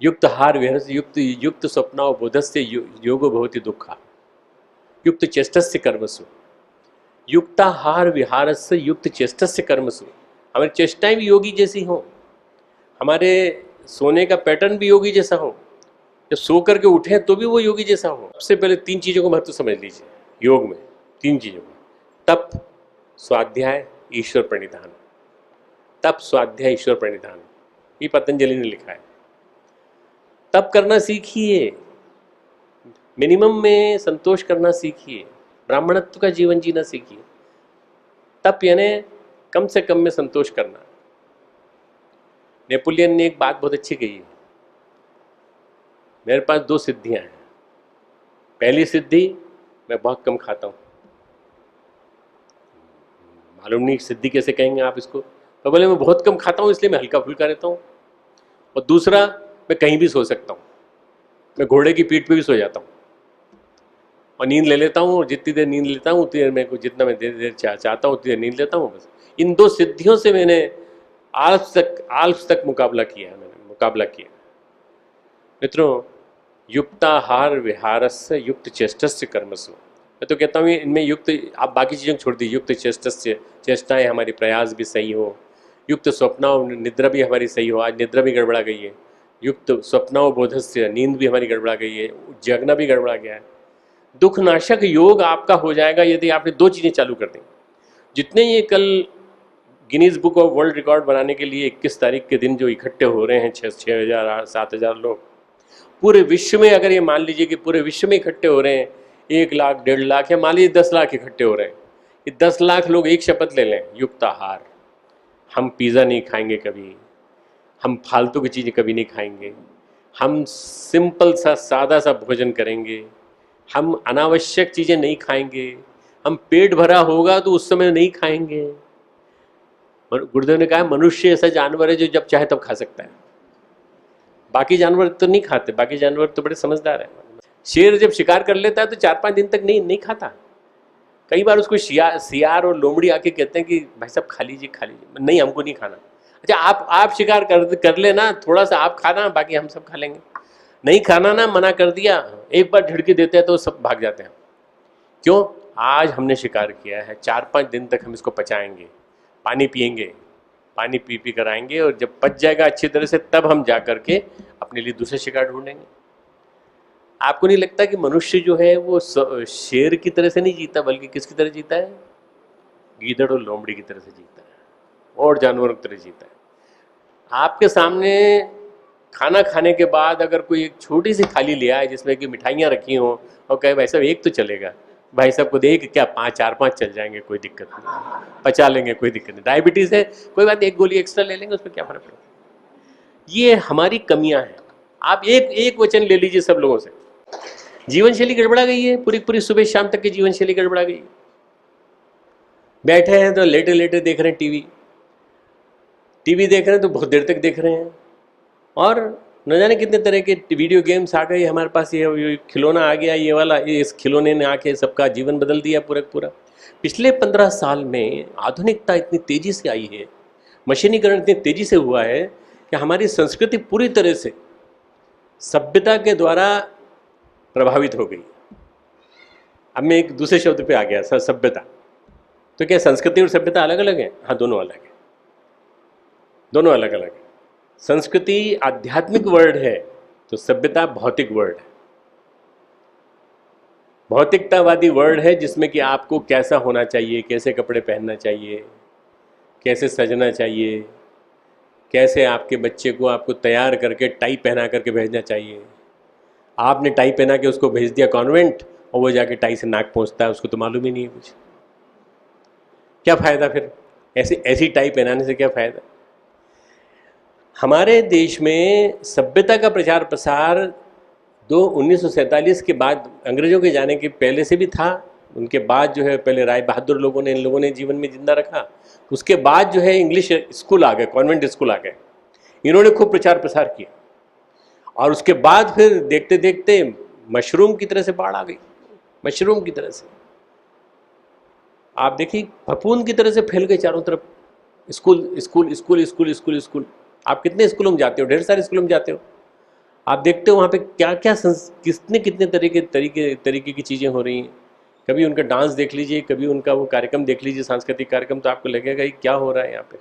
युक्त आहार विहारस्य युक्त स्वप्नावबोधस्य योगो भवति दुःखा। युक्त चेष्टस्य कर्मसु। युक्ताहार विहारस्य युक्त चेष्टस्य कर्मसु। हमारी चेष्टाएं भी योगी जैसी हों, हमारे सोने का पैटर्न भी योगी जैसा हो, जब सो करके उठे तो भी वो योगी जैसा हो। सबसे पहले 3 चीज़ों को महत्व समझ लीजिए योग में, 3 चीज़ों को, तप, स्वाध्याय, ईश्वर प्रणिधान। तप, स्वाध्याय, ईश्वर प्रणिधान, ये पतंजलि ने लिखा है। तप करना सीखिए, मिनिमम में संतोष करना सीखिए, ब्राह्मणत्व का जीवन जीना सीखिए। तप यानी कम से कम में संतोष करना। नेपोलियन ने एक बात बहुत अच्छी कही है, मेरे पास 2 सिद्धियां हैं। पहली सिद्धि, मैं बहुत कम खाता हूँ। मालूम नहीं सिद्धि कैसे कहेंगे आप इसको, तो बोले मैं बहुत कम खाता हूँ इसलिए मैं हल्का फुल्का रहता हूँ। और दूसरा, मैं कहीं भी सो सकता हूँ, मैं घोड़े की पीठ पे भी सो जाता हूँ, और नींद ले लेता हूँ, और जितनी देर नींद लेता हूँ उतनी देर मेरे को, जितना मैं देर चाहता हूँ उतनी देर नींद लेता हूँ। बस इन 2 सिद्धियों से मैंने आल्स तक मुकाबला किया। मित्रों, युक्ताहार विहारस्य युक्त चेष्टस्य कर्मसु। मैं तो कहता हूँ इनमें युक्त, आप बाकी चीज़ों को छोड़ दीजिए, युक्त चेष्टस्य, चेष्टाएँ हमारी, प्रयास भी सही हो। युक्त स्वप्नाव, निद्रा भी हमारी सही हो, आज निद्रा भी गड़बड़ा गई है। युक्त स्वप्नावबोधस्य, नींद भी हमारी गड़बड़ा गई है, जगना भी गड़बड़ा गया है। दुखनाशक योग आपका हो जाएगा यदि आपने 2 चीज़ें चालू कर दी। जितने ये कल Guinness book of world record बनाने के लिए 21 तारीख के दिन जो इकट्ठे हो रहे हैं, 6,000 7,000 लोग पूरे विश्व में, अगर ये मान लीजिए कि पूरे विश्व में इकट्ठे हो रहे हैं, 1 लाख 1.5 लाख या मान लीजिए 10 लाख इकट्ठे हो रहे हैं, ये 10 लाख लोग एक शपथ ले लें, युक्त आहार, हम पिज़्ज़ा नहीं खाएंगे कभी, हम फालतू की चीज़ें कभी नहीं खाएंगे, हम सिंपल सा सादा सा भोजन करेंगे, हम अनावश्यक चीज़ें नहीं खाएंगे, हम पेट भरा होगा तो उस समय नहीं खाएंगे। गुरुदेव ने कहा मनुष्य ऐसा जानवर है जो जब चाहे तब खा सकता है, बाकी जानवर तो नहीं खाते, बाकी जानवर तो बड़े समझदार हैं। शेर जब शिकार कर लेता है तो 4-5 दिन तक नहीं खाता। कई बार उसको सियार और लोमड़ी आके कहते हैं कि भाई साहब खा लीजिए, नहीं हमको नहीं खाना। अच्छा आप शिकार कर लेना, थोड़ा सा आप खाना, बाकी हम सब खा लेंगे। नहीं खाना ना, मना कर दिया, एक बार झिड़की देते हैं तो सब भाग जाते हैं। क्यों? आज हमने शिकार किया है, 4-5 दिन तक हम इसको पचाएंगे, पानी पिएंगे, पानी पी कर आएंगे, और जब पच जाएगा अच्छी तरह से तब हम जा कर के अपने लिए दूसरे शिकार ढूंढेंगे। आपको नहीं लगता कि मनुष्य जो है वो शेर की तरह से नहीं जीता, बल्कि किसकी तरह जीता है? गीदड़ और लोमड़ी की तरह से जीता है। और जानवरों की तरह जीता है। आपके सामने खाना खाने के बाद अगर कोई एक छोटी सी थाली ले आए जिसमें कि मिठाइयाँ रखी हों और कहे भाई साहब एक तो चलेगा, भाई साहब को देख क्या 5-4-5 चल जाएंगे, कोई दिक्कत नहीं, पचा लेंगे, कोई दिक्कत नहीं। डायबिटीज़ है कोई बात, एक गोली एक्स्ट्रा ले लेंगे, उसमें क्या फर्क पड़ेगा। ये हमारी कमियां हैं। आप एक वचन ले लीजिए सब लोगों से, जीवन शैली गड़बड़ा गई है, पूरी पूरी सुबह शाम तक की जीवन शैली गड़बड़ा गई। बैठे हैं तो लेटे लेटे देख रहे हैं टीवी देख रहे हैं तो बहुत देर तक देख रहे हैं, और न जाने कितने तरह के वीडियो गेम्स आ गए हमारे पास। ये खिलौना आ गया, ये वाला, ये इस खिलौने ने आके सबका जीवन बदल दिया पूरा पूरा। पिछले 15 साल में आधुनिकता इतनी तेजी से आई है, मशीनीकरण इतनी तेजी से हुआ है कि हमारी संस्कृति पूरी तरह से सभ्यता के द्वारा प्रभावित हो गई। अब मैं एक दूसरे शब्द पे आ गया, सभ्यता। तो क्या संस्कृति और सभ्यता अलग अलग है? हाँ, दोनों अलग है, दोनों अलग अलग है। संस्कृति आध्यात्मिक वर्ड है तो सभ्यता भौतिक वर्ड है, भौतिकतावादी वर्ड है, जिसमें कि आपको कैसा होना चाहिए, कैसे कपड़े पहनना चाहिए, कैसे सजना चाहिए, कैसे आपके बच्चे को आपको तैयार करके टाई पहना करके भेजना चाहिए। आपने टाई पहना के उसको भेज दिया कॉन्वेंट और वो जाके टाई से नाक पहुँचता है, उसको तो मालूम ही नहीं है कुछ। क्या फ़ायदा फिर? ऐसी टाई पहनाने से क्या फ़ायदा? हमारे देश में सभ्यता का प्रचार प्रसार 1947 के बाद, अंग्रेजों के जाने के पहले से भी था। उनके बाद जो है पहले राय बहादुर लोगों ने, इन लोगों ने जीवन में जिंदा रखा। उसके बाद जो है इंग्लिश स्कूल आ गए, कॉन्वेंट स्कूल आ गए, इन्होंने खूब प्रचार प्रसार किया। और उसके बाद फिर देखते देखते मशरूम की तरह से बाढ़ आ गई, मशरूम की तरह से। आप देखिए फफूंद की तरह से फैल गए चारों तरफ, school school school school school school. आप कितने स्कूलों में जाते हो? ढेर सारे स्कूलों में जाते हो, आप देखते हो वहाँ पे क्या क्या कितने तरीके की चीज़ें हो रही हैं। कभी उनका डांस देख लीजिए, कभी उनका वो कार्यक्रम देख लीजिए, सांस्कृतिक कार्यक्रम, तो आपको लगेगा ये क्या हो रहा है यहाँ पे।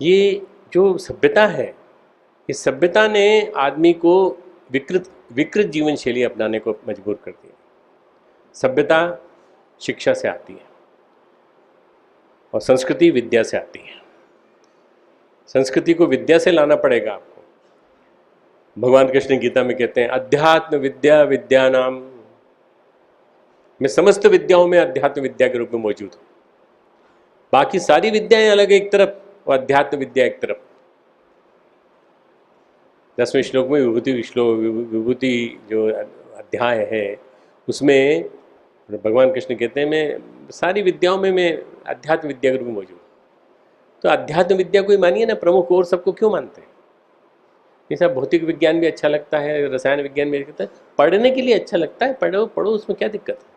ये जो सभ्यता है, इस सभ्यता ने आदमी को विकृत जीवन शैली अपनाने को मजबूर कर दिया। सभ्यता शिक्षा से आती है और संस्कृति विद्या से आती है। संस्कृति को विद्या से लाना पड़ेगा आपको। भगवान कृष्ण गीता में कहते हैं अध्यात्म विद्या विद्यानाम, मैं समस्त विद्याओं में अध्यात्म विद्या के रूप में मौजूद हूँ। बाकी सारी विद्याएं अलग एक तरफ और अध्यात्म विद्या एक तरफ। 10वें श्लोक में विभूति जो अध्याय है उसमें भगवान कृष्ण कहते हैं मैं सारी विद्याओं में मैं अध्यात्म विद्या के रूप में मौजूद हूँ। तो अध्यात्म विद्या को ही मानिए ना प्रमुख, और सबको क्यों मानते हैं? ये सब भौतिक विज्ञान भी अच्छा लगता है, रसायन विज्ञान भी अच्छा लगता है, पढ़ने के लिए अच्छा लगता है, पढ़ो उसमें क्या दिक्कत है।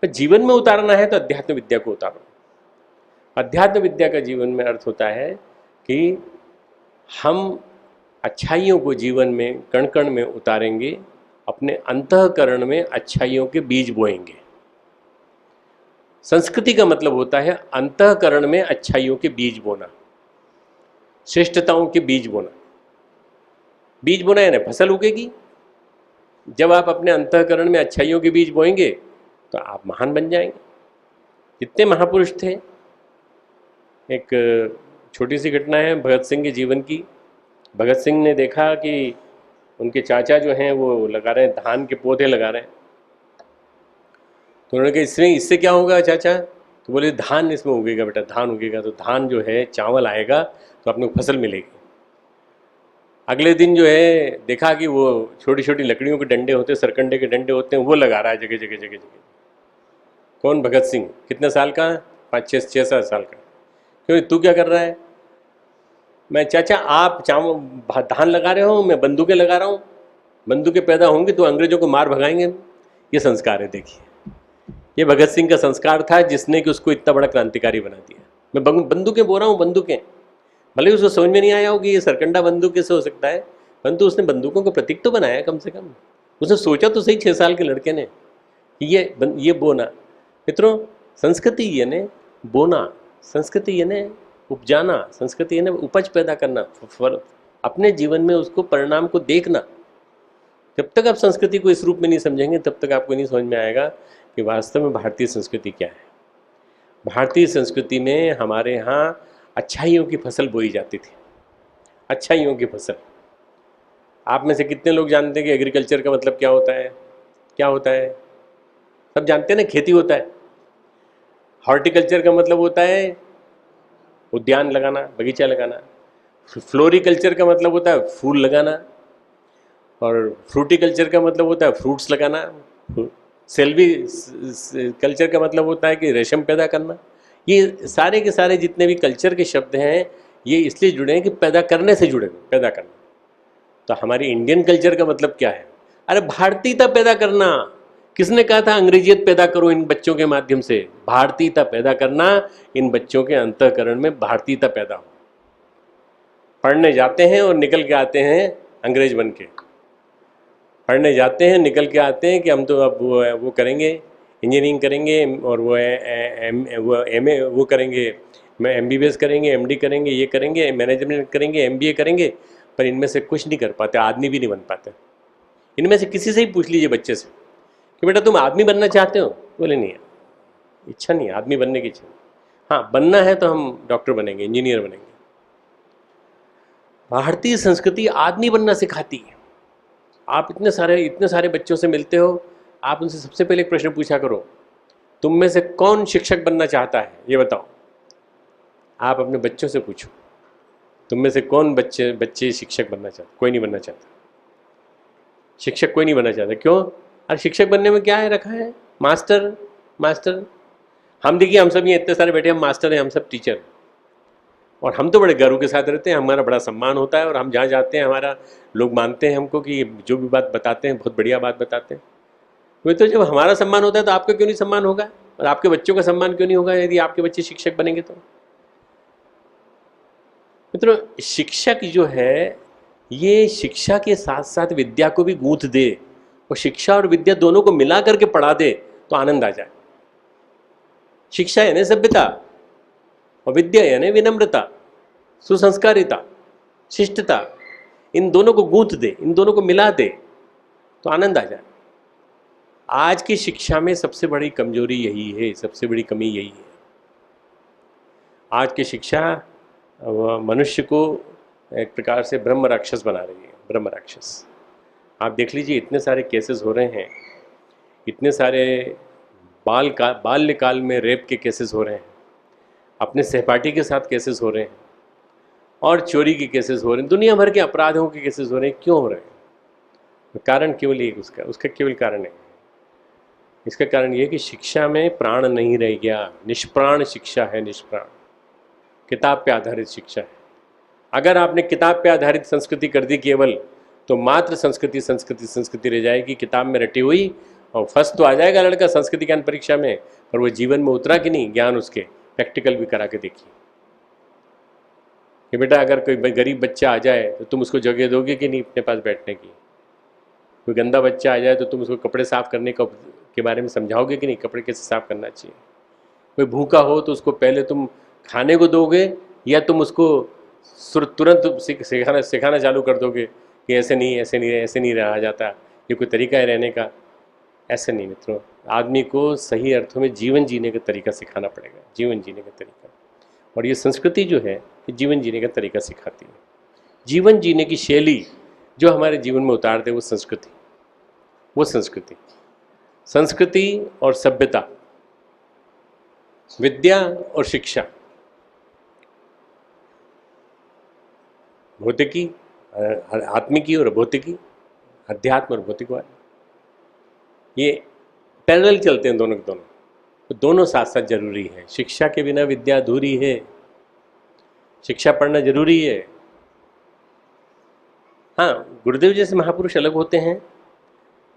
पर जीवन में उतारना है तो अध्यात्म विद्या को उतारो। अध्यात्म विद्या का जीवन में अर्थ होता है कि हम अच्छाइयों को जीवन में कण कण में उतारेंगे, अपने अंतःकरण में अच्छाइयों के बीज बोएंगे। संस्कृति का मतलब होता है अंतःकरण में अच्छाइयों के बीज बोना, श्रेष्ठताओं के बीज बोना। बीज बोना है ना, फसल उगेगी। जब आप अपने अंतःकरण में अच्छाइयों के बीज बोएंगे तो आप महान बन जाएंगे। जितने महापुरुष थे, एक छोटी सी घटना है भगत सिंह के जीवन की। भगत सिंह ने देखा कि उनके चाचा जो हैं वो लगा रहे हैं, धान के पौधे लगा रहे हैं। तो उन्होंने कहा इससे क्या होगा चाचा? तो बोले धान इसमें उगेगा बेटा, धान उगेगा तो धान जो है चावल आएगा तो अपने को फसल मिलेगी। अगले दिन जो है देखा कि वो छोटी छोटी लकड़ियों के डंडे होते हैं, सरकंडे के डंडे होते हैं, वो लगा रहा है जगह जगह जगह जगह। कौन? भगत सिंह। कितने साल का? 5-6 साल का। क्यों, तू क्या कर रहा है? मैं चाचा आप धान लगा रहे हो, मैं बंदूकें लगा रहा हूँ। बंदूकें पैदा होंगी तो अंग्रेजों को मार भगाएंगे। ये संस्कार है। देखिए ये भगत सिंह का संस्कार था जिसने कि उसको इतना बड़ा क्रांतिकारी बना दिया। मैं बंदूकें बोल रहा हूँ, बंदूकें। भले उसको समझ में नहीं आया होगी ये सरकंडा बंदूक कैसे हो सकता है, परंतु उसने बंदूकों का प्रतीक तो बनाया कम से कम। उसने सोचा तो सही 6 साल के लड़के ने कि ये बोना। मित्रों, संस्कृति यानी बोना, संस्कृति यानी उपजाना, संस्कृति यानी उपज पैदा करना, अपने जीवन में उसको परिणाम को देखना। जब तक आप संस्कृति को इस रूप में नहीं समझेंगे तब तक आपको नहीं समझ में आएगा कि वास्तव में भारतीय संस्कृति क्या है। भारतीय संस्कृति में हमारे यहाँ अच्छाइयों की फसल बोई जाती थी, अच्छाइयों की फसल। आप में से कितने लोग जानते हैं कि एग्रीकल्चर का मतलब क्या होता है? क्या होता है? सब जानते हैं ना, खेती होता है। हॉर्टिकल्चर का मतलब होता है उद्यान लगाना, बगीचा लगाना। फ्लोरिकल्चर का मतलब होता है फूल लगाना, और फ्रूटिकल्चर का मतलब होता है फ्रूट्स लगाना। सेल्वी कल्चर का मतलब होता है कि रेशम पैदा करना। ये सारे के सारे जितने भी कल्चर के शब्द हैं ये इसलिए जुड़े हैं कि पैदा करने से जुड़े, पैदा करना। तो हमारी इंडियन कल्चर का मतलब क्या है? अरे भारतीयता पैदा करना। किसने कहा था अंग्रेजियत पैदा करो इन बच्चों के माध्यम से? भारतीयता पैदा करना, इन बच्चों के अंतःकरण में भारतीयता पैदा हो। पढ़ने जाते हैं और निकल के आते हैं अंग्रेज बन के। पढ़ने जाते हैं, निकल के आते हैं कि हम तो अब वो करेंगे, इंजीनियरिंग करेंगे, और वो एमए वो करेंगे, MBBS करेंगे, MD करेंगे, ये करेंगे, मैनेजमेंट करेंगे, MBA करेंगे, पर इनमें से कुछ नहीं कर पाते, आदमी भी नहीं बन पाते। इनमें से किसी से ही पूछ लीजिए बच्चे से कि बेटा तुम आदमी बनना चाहते हो? बोले नहीं है, इच्छा नहीं है आदमी बनने की इच्छा। हाँ, बनना है तो हम डॉक्टर बनेंगे, इंजीनियर बनेंगे। भारतीय संस्कृति आदमी बनना सिखाती है। आप इतने सारे बच्चों से मिलते हो, आप उनसे सबसे पहले एक प्रश्न पूछा करो, तुम में से कौन शिक्षक बनना चाहता है? ये बताओ। आप अपने बच्चों से पूछो, तुम में से कौन बच्चे शिक्षक बनना चाहते? कोई नहीं बनना चाहता। शिक्षक कोई नहीं बनना चाहता। क्यों? अरे शिक्षक बनने में क्या है रखा है? मास्टर। हम देखिए, हम सब ये इतने सारे बैठे, हम मास्टर हैं, हम सब टीचर हैं, और हम तो बड़े गर्व के साथ रहते हैं, हमारा बड़ा सम्मान होता है, और हम जहाँ जाते हैं हमारा लोग मानते हैं हमको कि जो भी बात बताते हैं बहुत बढ़िया बात बताते हैं। वही तो, जब हमारा सम्मान होता है तो आपका क्यों नहीं सम्मान होगा? और आपके बच्चों का सम्मान क्यों नहीं होगा यदि आपके बच्चे शिक्षक बनेंगे तो? मित्रों, शिक्षक जो है ये शिक्षा के साथ साथ विद्या को भी गूंथ दे, और शिक्षा और विद्या दोनों को मिला करके पढ़ा दे तो आनंद आ जाए। शिक्षा यानी सभ्यता, और विद्या यानी विनम्रता, सुसंस्कारिता, शिष्टता। इन दोनों को गूंथ दे, इन दोनों को मिला दे तो आनंद आ जाए। आज की शिक्षा में सबसे बड़ी कमजोरी यही है, सबसे बड़ी कमी यही है। आज की शिक्षा मनुष्य को एक प्रकार से ब्रह्म राक्षस बना रही है, ब्रह्म राक्षस। आप देख लीजिए, इतने सारे केसेस हो रहे हैं, इतने सारे बाल्यकाल में रेप के केसेस हो रहे हैं, अपने सहपाठी के साथ केसेस हो रहे हैं, और चोरी के केसेस हो रहे हैं, दुनिया भर के अपराधों के केसेस हो रहे हैं। क्यों हो रहे हैं? कारण केवल एक, उसका केवल कारण है। इसका कारण ये कि शिक्षा में प्राण नहीं रह गया, निष्प्राण शिक्षा है, निष्प्राण। किताब पे आधारित शिक्षा है। अगर आपने किताब पे आधारित संस्कृति कर दी केवल, तो मात्र संस्कृति रह जाएगी, किताब में रटी हुई, और फर्स्ट तो आ जाएगा लड़का संस्कृति ज्ञान परीक्षा में, पर वो जीवन में उतरा कि नहीं ज्ञान उसके। प्रैक्टिकल भी करा के देखिए कि बेटा अगर कोई गरीब बच्चा आ जाए तो तुम उसको जगह दोगे कि नहीं अपने पास बैठने की? कोई गंदा बच्चा आ जाए तो तुम उसको कपड़े साफ करने के बारे में समझाओगे कि नहीं, कपड़े कैसे साफ करना चाहिए? कोई भूखा हो तो उसको पहले तुम खाने को दोगे, या तुम उसको तुरंत सिखाना चालू कर दोगे कि ऐसे नहीं रहा जाता, ये कोई तरीका है रहने का? ऐसे नहीं मित्रों, आदमी को सही अर्थों में जीवन जीने का तरीका सिखाना पड़ेगा, जीवन जीने का तरीका। और ये संस्कृति जो है ये जीवन जीने का तरीका सिखाती है। जीवन जीने की शैली जो हमारे जीवन में उतार दे वो संस्कृति और सभ्यता, विद्या और शिक्षा, भौतिकी, आत्मिकी और भौतिकी, अध्यात्म और भौतिकवाद, ये पैरेलल चलते हैं दोनों के दोनों, तो दोनों साथ साथ जरूरी है। शिक्षा के बिना विद्या अधूरी है, शिक्षा पढ़ना जरूरी है। हाँ, गुरुदेव जैसे महापुरुष अलग होते हैं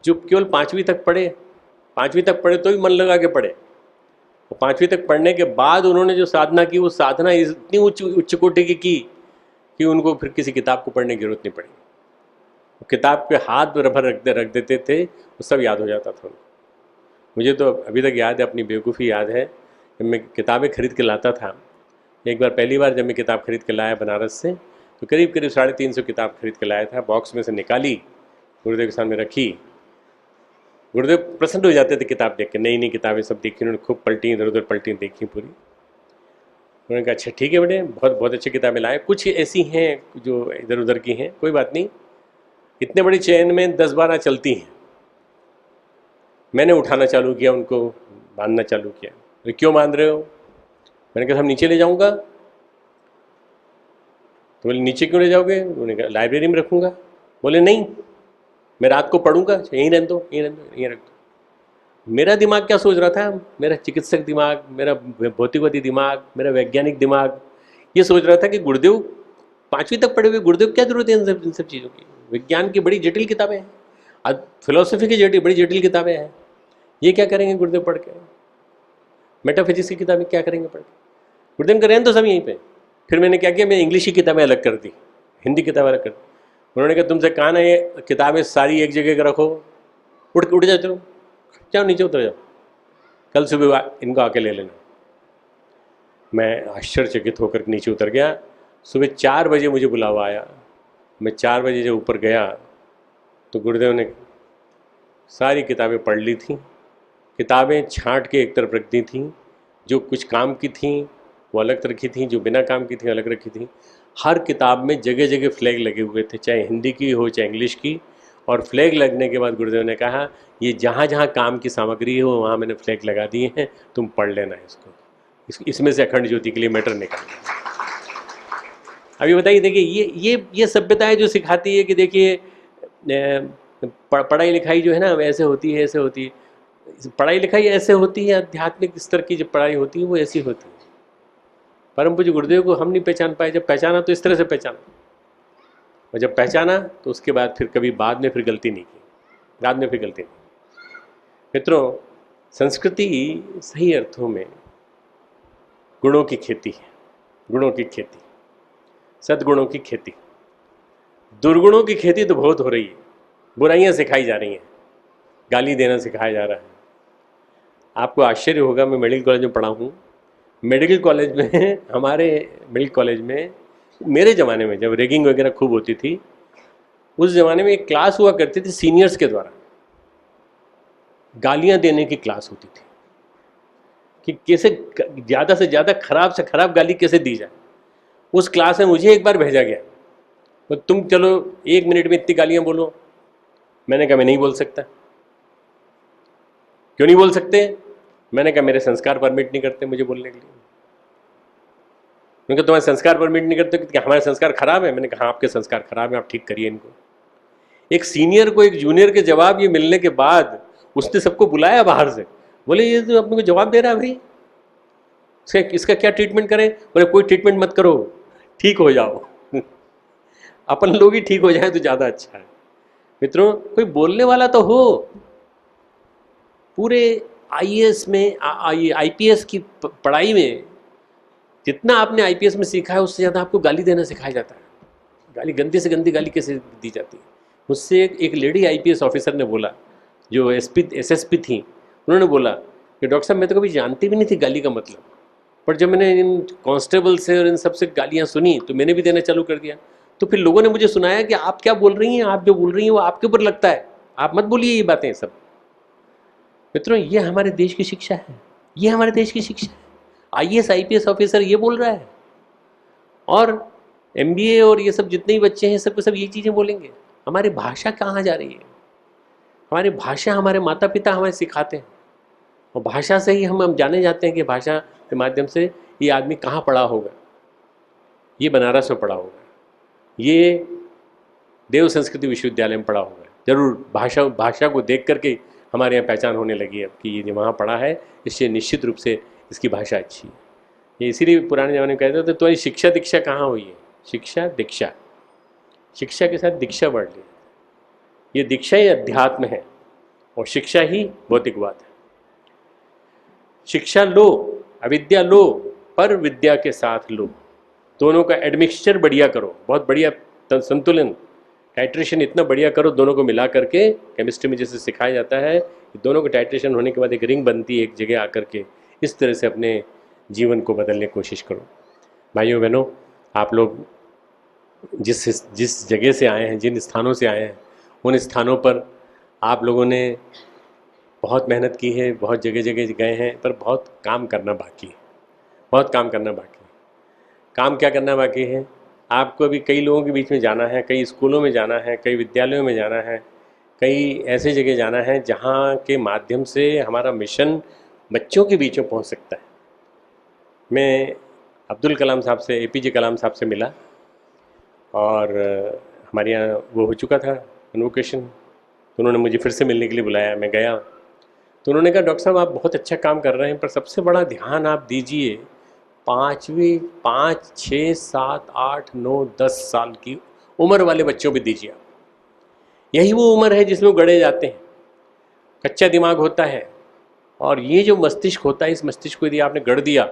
जो केवल 5वीं तक पढ़े तो भी मन लगा के पढ़े, और 5वीं तक पढ़ने के बाद उन्होंने जो साधना की वो साधना इतनी उच्च कोटि की कि उनको फिर किसी किताब को पढ़ने की जरूरत नहीं पड़ी। किताब पे हाथ रख देते थे, वो सब याद हो जाता था। मुझे तो अभी तक याद है, अपनी बेवकूफ़ी याद है, जब मैं किताबें खरीद के लाता था। एक बार पहली बार जब मैं किताब खरीद के लाया बनारस से, तो करीब 350 किताब खरीद के लाया था। बॉक्स में से निकाली, गुरुदेव के सामने रखी। गुरुदेव प्रसन्न हो जाते थे किताब देख के, नई नई किताबें सब देखी उन्होंने, खूब पलटी, इधर उधर पलटी, देखी पूरी। उन्होंने कहा अच्छा ठीक है बेटे, बहुत बहुत अच्छी किताबें लाए। कुछ ऐसी हैं जो इधर उधर की हैं, कोई बात नहीं, इतने बड़ी चेन में 10-12 चलती हैं। मैंने उठाना चालू किया, उनको बांधना चालू किया। अरे क्यों बांध रहे हो? मैंने कहा हम नीचे ले जाऊंगा। तो बोले नीचे क्यों ले जाओगे? उन्होंने कहा लाइब्रेरी में रखूंगा। बोले नहीं, मैं रात को पढ़ूंगा। यहीं रहने दो, यहीं रहने दो, यहीं रख दो। मेरा दिमाग क्या सोच रहा था, मेरा चिकित्सक दिमाग, मेरा भौतिकवादी दिमाग, मेरा वैज्ञानिक दिमाग ये सोच रहा था कि गुरुदेव 5वीं तक पढ़े हुए, गुरुदेव क्या जरूरत है इन सब चीज़ों की? विज्ञान की बड़ी जटिल किताबें हैं, फिलोसफी की बड़ी जटिल किताबें हैं, ये क्या करेंगे गुरुदेव पढ़ के? मेटाफिजिक्स की किताबें क्या करेंगे पढ़ के? गुरुदेव करें तो सब यहीं पे। फिर मैंने क्या किया, मैं इंग्लिश की किताबें अलग कर दी, हिंदी किताबें अलग कर दी। उन्होंने कहा तुमसे कहा ना ये किताबें सारी एक जगह रखो, उठ जाओ, चलो जाओ नीचे उतर जाओ, कल सुबह इनको आके ले लेना। मैं आश्चर्यचकित होकर नीचे उतर गया। सुबह 4 बजे मुझे बुलावा आया। मैं 4 बजे जब ऊपर गया तो गुरुदेव ने सारी किताबें पढ़ ली थी। किताबें छांट के एक तरफ रख दी थी, जो कुछ काम की थी वो अलग रखी थी, जो बिना काम की थी अलग रखी थी। हर किताब में जगह जगह फ्लैग लगे हुए थे, चाहे हिंदी की हो चाहे इंग्लिश की। और फ्लैग लगने के बाद गुरुदेव ने कहा ये जहाँ जहाँ काम की सामग्री हो वहाँ मैंने फ्लैग लगा दिए हैं, तुम पढ़ लेना इसको, इसमें से अखंड ज्योति के लिए मैटर निकालना। अभी बताइए, देखिए ये सभ्यता है जो सिखाती है कि देखिए पढ़ाई लिखाई जो है ना ऐसे होती है, ऐसे होती है। पढ़ाई लिखाई ऐसे होती है, आध्यात्मिक स्तर की जो पढ़ाई होती है वो ऐसी होती है। परम पूज्य गुरुदेव को हम नहीं पहचान पाए, जब पहचाना तो इस तरह से पहचाना, और जब पहचाना तो उसके बाद फिर कभी बाद में फिर गलती नहीं की, बाद में फिर गलती नहीं। मित्रों, संस्कृति सही अर्थों में गुणों की खेती है, गुणों की खेती, सद्गुणों की खेती। दुर्गुणों की खेती तो बहुत हो रही है, बुराइयां सिखाई जा रही हैं, गाली देना सिखाया जा रहा है। आपको आश्चर्य होगा, मैं मेडिकल कॉलेज में पढ़ा हूँ। मेडिकल कॉलेज में, हमारे मेडिकल कॉलेज में मेरे ज़माने में जब रैगिंग वगैरह खूब होती थी, उस ज़माने में एक क्लास हुआ करती थी सीनियर्स के द्वारा, गालियां देने की क्लास होती थी कि कैसे ज़्यादा से ज़्यादा खराब से खराब गाली कैसे दी जाए। उस क्लास में मुझे एक बार भेजा गया, तो तुम चलो 1 मिनट में इतनी गालियां बोलो। मैंने कहा मैं नहीं बोल सकता। क्यों नहीं बोल सकते? मैंने कहा मेरे संस्कार परमिट नहीं करते मुझे बोलने के लिए। उन्होंने कहा तुम्हारे संस्कार परमिट नहीं करते? कि हमारे संस्कार खराब है। मैंने कहा हाँ, आपके संस्कार खराब है, आप ठीक करिए इनको। एक सीनियर को एक जूनियर के जवाब ये मिलने के बाद उसने सबको बुलाया बाहर से, बोले ये तो अपने को जवाब दे रहा है भाई, इसका क्या ट्रीटमेंट करें? बोले कोई ट्रीटमेंट मत करो, ठीक हो जाओ। अपन लोग ही ठीक हो जाए तो ज़्यादा अच्छा है। मित्रों, कोई बोलने वाला तो हो। पूरे आईएएस में, आईपीएस की पढ़ाई में जितना आपने आईपीएस में सीखा है उससे ज़्यादा आपको गाली देना सिखाया जाता है। गाली, गंदी से गंदी गाली कैसे दी जाती है। मुझसे एक लेडी आईपीएस ऑफिसर ने बोला, जो एसएसपी थी, उन्होंने बोला कि डॉक्टर साहब मैं तो कभी जानती भी नहीं थी गाली का मतलब, पर जब मैंने इन कांस्टेबल से और इन सबसे गालियाँ सुनी तो मैंने भी देना चालू कर दिया। तो फिर लोगों ने मुझे सुनाया कि आप क्या बोल रही हैं, आप जो बोल रही हैं वो आपके ऊपर लगता है, आप मत बोलिए ये बातें सब। मित्रों, ये हमारे देश की शिक्षा है, ये हमारे देश की शिक्षा है। आईएएस आईपीएस ऑफिसर ये बोल रहा है, और एमबीए और ये सब जितने ही बच्चे हैं सबके सब ये चीज़ें बोलेंगे। हमारी भाषा कहाँ जा रही है? हमारी भाषा हमारे माता पिता हमें सिखाते हैं, और भाषा से ही हम जाने जाते हैं कि भाषा के माध्यम से ये आदमी कहाँ पढ़ा होगा। ये बनारस में पढ़ा होगा, ये देव संस्कृति विश्वविद्यालय में पढ़ा होगा, जरूर भाषा को देख करके हमारे यहाँ पहचान होने लगी है कि ये वहाँ पढ़ा है, इससे निश्चित रूप से इसकी भाषा अच्छी है। ये इसीलिए पुराने ज़माने में कहते थे तुम्हारी शिक्षा दीक्षा कहाँ हुई है? शिक्षा दीक्षा, शिक्षा के साथ दीक्षा बढ़ ली। ये दीक्षा ही अध्यात्म है और शिक्षा ही भौतिकवाद है। शिक्षा लो, अविद्या लो, पर विद्या के साथ लो। दोनों का एडमिक्सचर बढ़िया करो, बहुत बढ़िया संतुलन, टाइट्रेशन इतना बढ़िया करो, दोनों को मिला करके। केमिस्ट्री में जैसे सिखाया जाता है कि दोनों को टाइट्रेशन होने के बाद एक रिंग बनती है एक जगह आकर के। इस तरह से अपने जीवन को बदलने की कोशिश करो। भाइयों बहनों, आप लोग जिस जगह से आए हैं, जिन स्थानों से आए हैं, उन स्थानों पर आप लोगों ने बहुत मेहनत की है, बहुत जगह जगह गए हैं, पर बहुत काम करना बाकी है, बहुत काम करना बाकी है। काम क्या करना बाकी है? आपको अभी कई लोगों के बीच में जाना है, कई स्कूलों में जाना है, कई विद्यालयों में जाना है, कई ऐसे जगह जाना है जहाँ के माध्यम से हमारा मिशन बच्चों के बीच में पहुँच सकता है। मैं अब्दुल कलाम साहब से, APJ कलाम साहब से मिला और हमारे यहाँ वो हो चुका था कन्वोकेशन, तो उन्होंने मुझे फिर से मिलने के लिए बुलाया। मैं गया तो उन्होंने कहा डॉक्टर साहब आप बहुत अच्छा काम कर रहे हैं, पर सबसे बड़ा ध्यान आप दीजिए 5, 6, 7, 8, 9, 10 साल की उम्र वाले बच्चों पे दीजिए आप। यही वो उम्र है जिसमें वो गढ़े जाते हैं, कच्चा दिमाग होता है, और ये जो मस्तिष्क होता है, इस मस्तिष्क को यदि आपने गढ़ दिया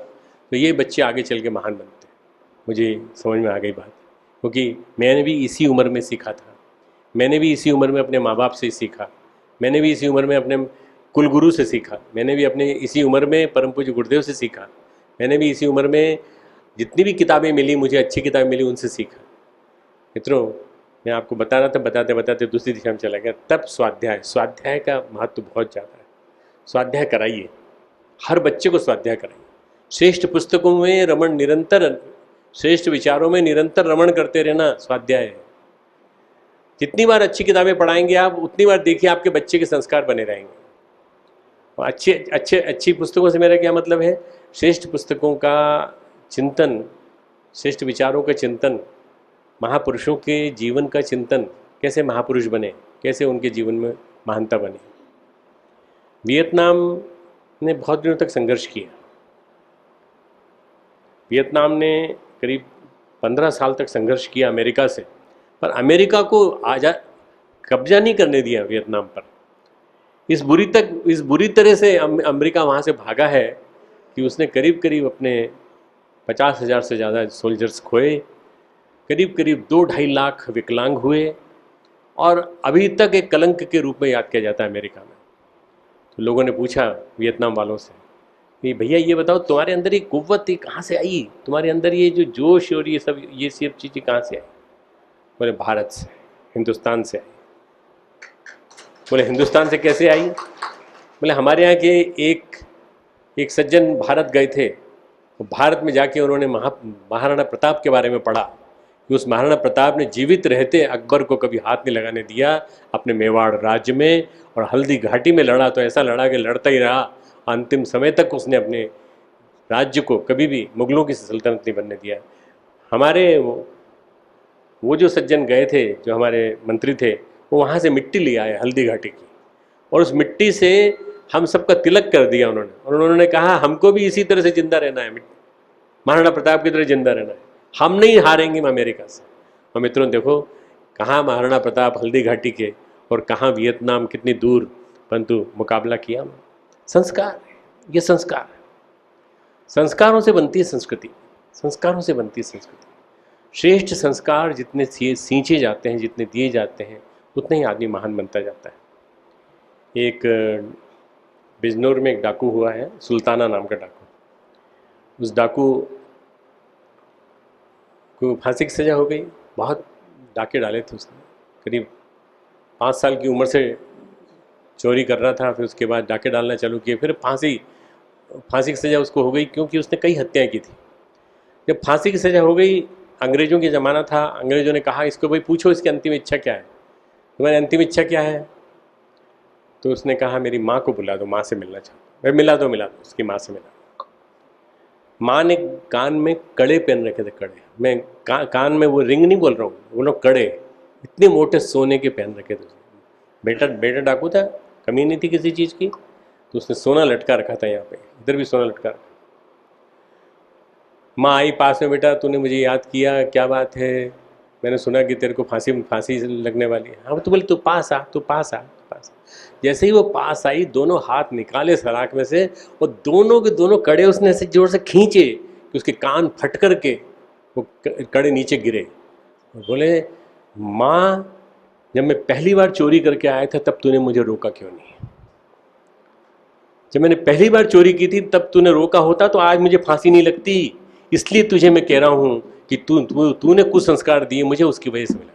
तो ये बच्चे आगे चल के महान बनते हैं। मुझे समझ में आ गई बात, क्योंकि मैंने भी इसी उम्र में सीखा था, मैंने भी इसी उम्र में अपने माँ बाप से सीखा, मैंने भी इसी उम्र में अपने कुलगुरु से सीखा, मैंने भी अपने इसी उम्र में परम पूज्य गुरुदेव से सीखा, मैंने भी इसी उम्र में जितनी भी किताबें मिली, मुझे अच्छी किताबें मिली, उनसे सीखा। मित्रों, मैं आपको बता रहा था, बताते बताते दूसरी दिशा में चला गया। तब स्वाध्याय का महत्व बहुत ज़्यादा है। स्वाध्याय कराइए, हर बच्चे को स्वाध्याय कराइए। श्रेष्ठ पुस्तकों में रमण निरंतर, श्रेष्ठ विचारों में निरंतर रमण करते रहना स्वाध्याय है। जितनी बार अच्छी किताबें पढ़ाएंगे आप, उतनी बार देखिए आपके बच्चे के संस्कार बने रहेंगे। और अच्छी पुस्तकों से मेरा क्या मतलब है? श्रेष्ठ पुस्तकों का चिंतन, श्रेष्ठ विचारों का चिंतन, महापुरुषों के जीवन का चिंतन, कैसे महापुरुष बने, कैसे उनके जीवन में महानता बने। वियतनाम ने बहुत दिनों तक संघर्ष किया। वियतनाम ने करीब 15 साल तक संघर्ष किया अमेरिका से, पर अमेरिका को कब्जा नहीं करने दिया वियतनाम पर। इस बुरी तरह से अमेरिका वहाँ से भागा है कि उसने करीब करीब अपने 50,000 से ज़्यादा सोल्जर्स खोए, करीब 2-2.5 लाख विकलांग हुए, और अभी तक एक कलंक के रूप में याद किया जाता है अमेरिका में। तो लोगों ने पूछा वियतनाम वालों से कि भैया ये बताओ, तुम्हारे अंदर ये कुव्वत कहाँ से आई, तुम्हारे अंदर ये जो जोश और ये सब चीज़ें कहाँ से आई? बोले भारत से, हिंदुस्तान से आई। बोले हिंदुस्तान से कैसे आई? बोले हमारे यहाँ के एक सज्जन भारत गए थे, तो भारत में जाके उन्होंने महाराणा प्रताप के बारे में पढ़ा कि उस महाराणा प्रताप ने जीवित रहते अकबर को कभी हाथ नहीं लगाने दिया अपने मेवाड़ राज्य में, और हल्दी घाटी में लड़ा तो ऐसा लड़ा कि लड़ता ही रहा, अंतिम समय तक उसने अपने राज्य को कभी भी मुगलों की सल्तनत नहीं बनने दिया। हमारे वो जो सज्जन गए थे, जो हमारे मंत्री थे, वो वहाँ से मिट्टी ले आए हल्दी घाटी की, और उस मिट्टी से हम सबका तिलक कर दिया उन्होंने, और उन्होंने कहा हमको भी इसी तरह से जिंदा रहना है, महाराणा प्रताप की तरह जिंदा रहना है, हम नहीं हारेंगे अमेरिका से। और मित्रों देखो, कहाँ महाराणा प्रताप हल्दी घाटी के, और कहाँ वियतनाम कितनी दूर, परंतु मुकाबला किया। संस्कार, ये संस्कार है, संस्कारों से बनती है संस्कृति, संस्कारों से बनती है संस्कृति। श्रेष्ठ संस्कार जितने सींचे जाते हैं, जितने दिए जाते हैं, उतना ही आदमी महान बनता जाता है। एक बिजनौर में एक डाकू हुआ है, सुल्ताना नाम का डाकू। उस डाकू को फांसी की सज़ा हो गई। बहुत डाके डाले थे उसने, करीब 5 साल की उम्र से चोरी कर रहा था, फिर उसके बाद डाके डालना चालू किए, फिर फांसी की सज़ा उसको हो गई, क्योंकि उसने कई हत्याएं की थी। जब फांसी की सज़ा हो गई, अंग्रेज़ों के ज़माना था, अंग्रेज़ों ने कहा इसको भाई पूछो इसकी अंतिम इच्छा क्या है, तुम्हारी अंतिम इच्छा क्या है? तो उसने कहा मेरी माँ को बुला दो, माँ से मिलना चाहता हूँ। भाई मिला दो, उसकी माँ से मिला। माँ ने कान में कड़े पहन रखे थे, कड़े। मैं कान में वो रिंग नहीं बोल रहा हूँ, वो लोग कड़े इतने मोटे सोने के पहन रखे थे। बेटा डाकू था, कमी नहीं थी किसी चीज़ की, तो उसने सोना लटका रखा था, यहाँ पे इधर भी सोना लटका रखा। माँ आई पास में, बेटा तूने मुझे याद किया, क्या बात है? मैंने सुना कि तेरे को फांसी लगने वाली है। हाँ, तो बोले तू पास आ। जैसे ही वो पास आई, दोनों हाथ निकाले सलाख में से, और दोनों के दोनों कड़े उसने ऐसे जोर से खींचे कि उसके कान फट कर के वो कड़े नीचे गिरे। बोले माँ, जब मैं पहली बार चोरी करके आया था तब तूने मुझे रोका क्यों नहीं? जब मैंने पहली बार चोरी की थी तब तूने रोका होता तो आज मुझे फांसी नहीं लगती। इसलिए तुझे मैं कह रहा हूँ कि तूने कुछ संस्कार दिए मुझे, उसकी वजह से मिला।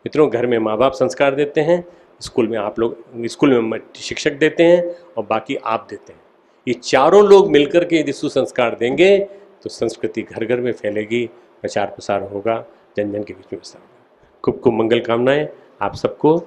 मित्रों, घर में माँ बाप संस्कार देते हैं, स्कूल में आप लोग, स्कूल में शिक्षक देते हैं, और बाकी आप देते हैं। ये चारों लोग मिलकर के यदि सुसंस्कार देंगे तो संस्कृति घर घर में फैलेगी, प्रचार प्रसार होगा, जन जन के बीच में विस्तार होगा। खूब खूब मंगल कामनाएं आप सबको।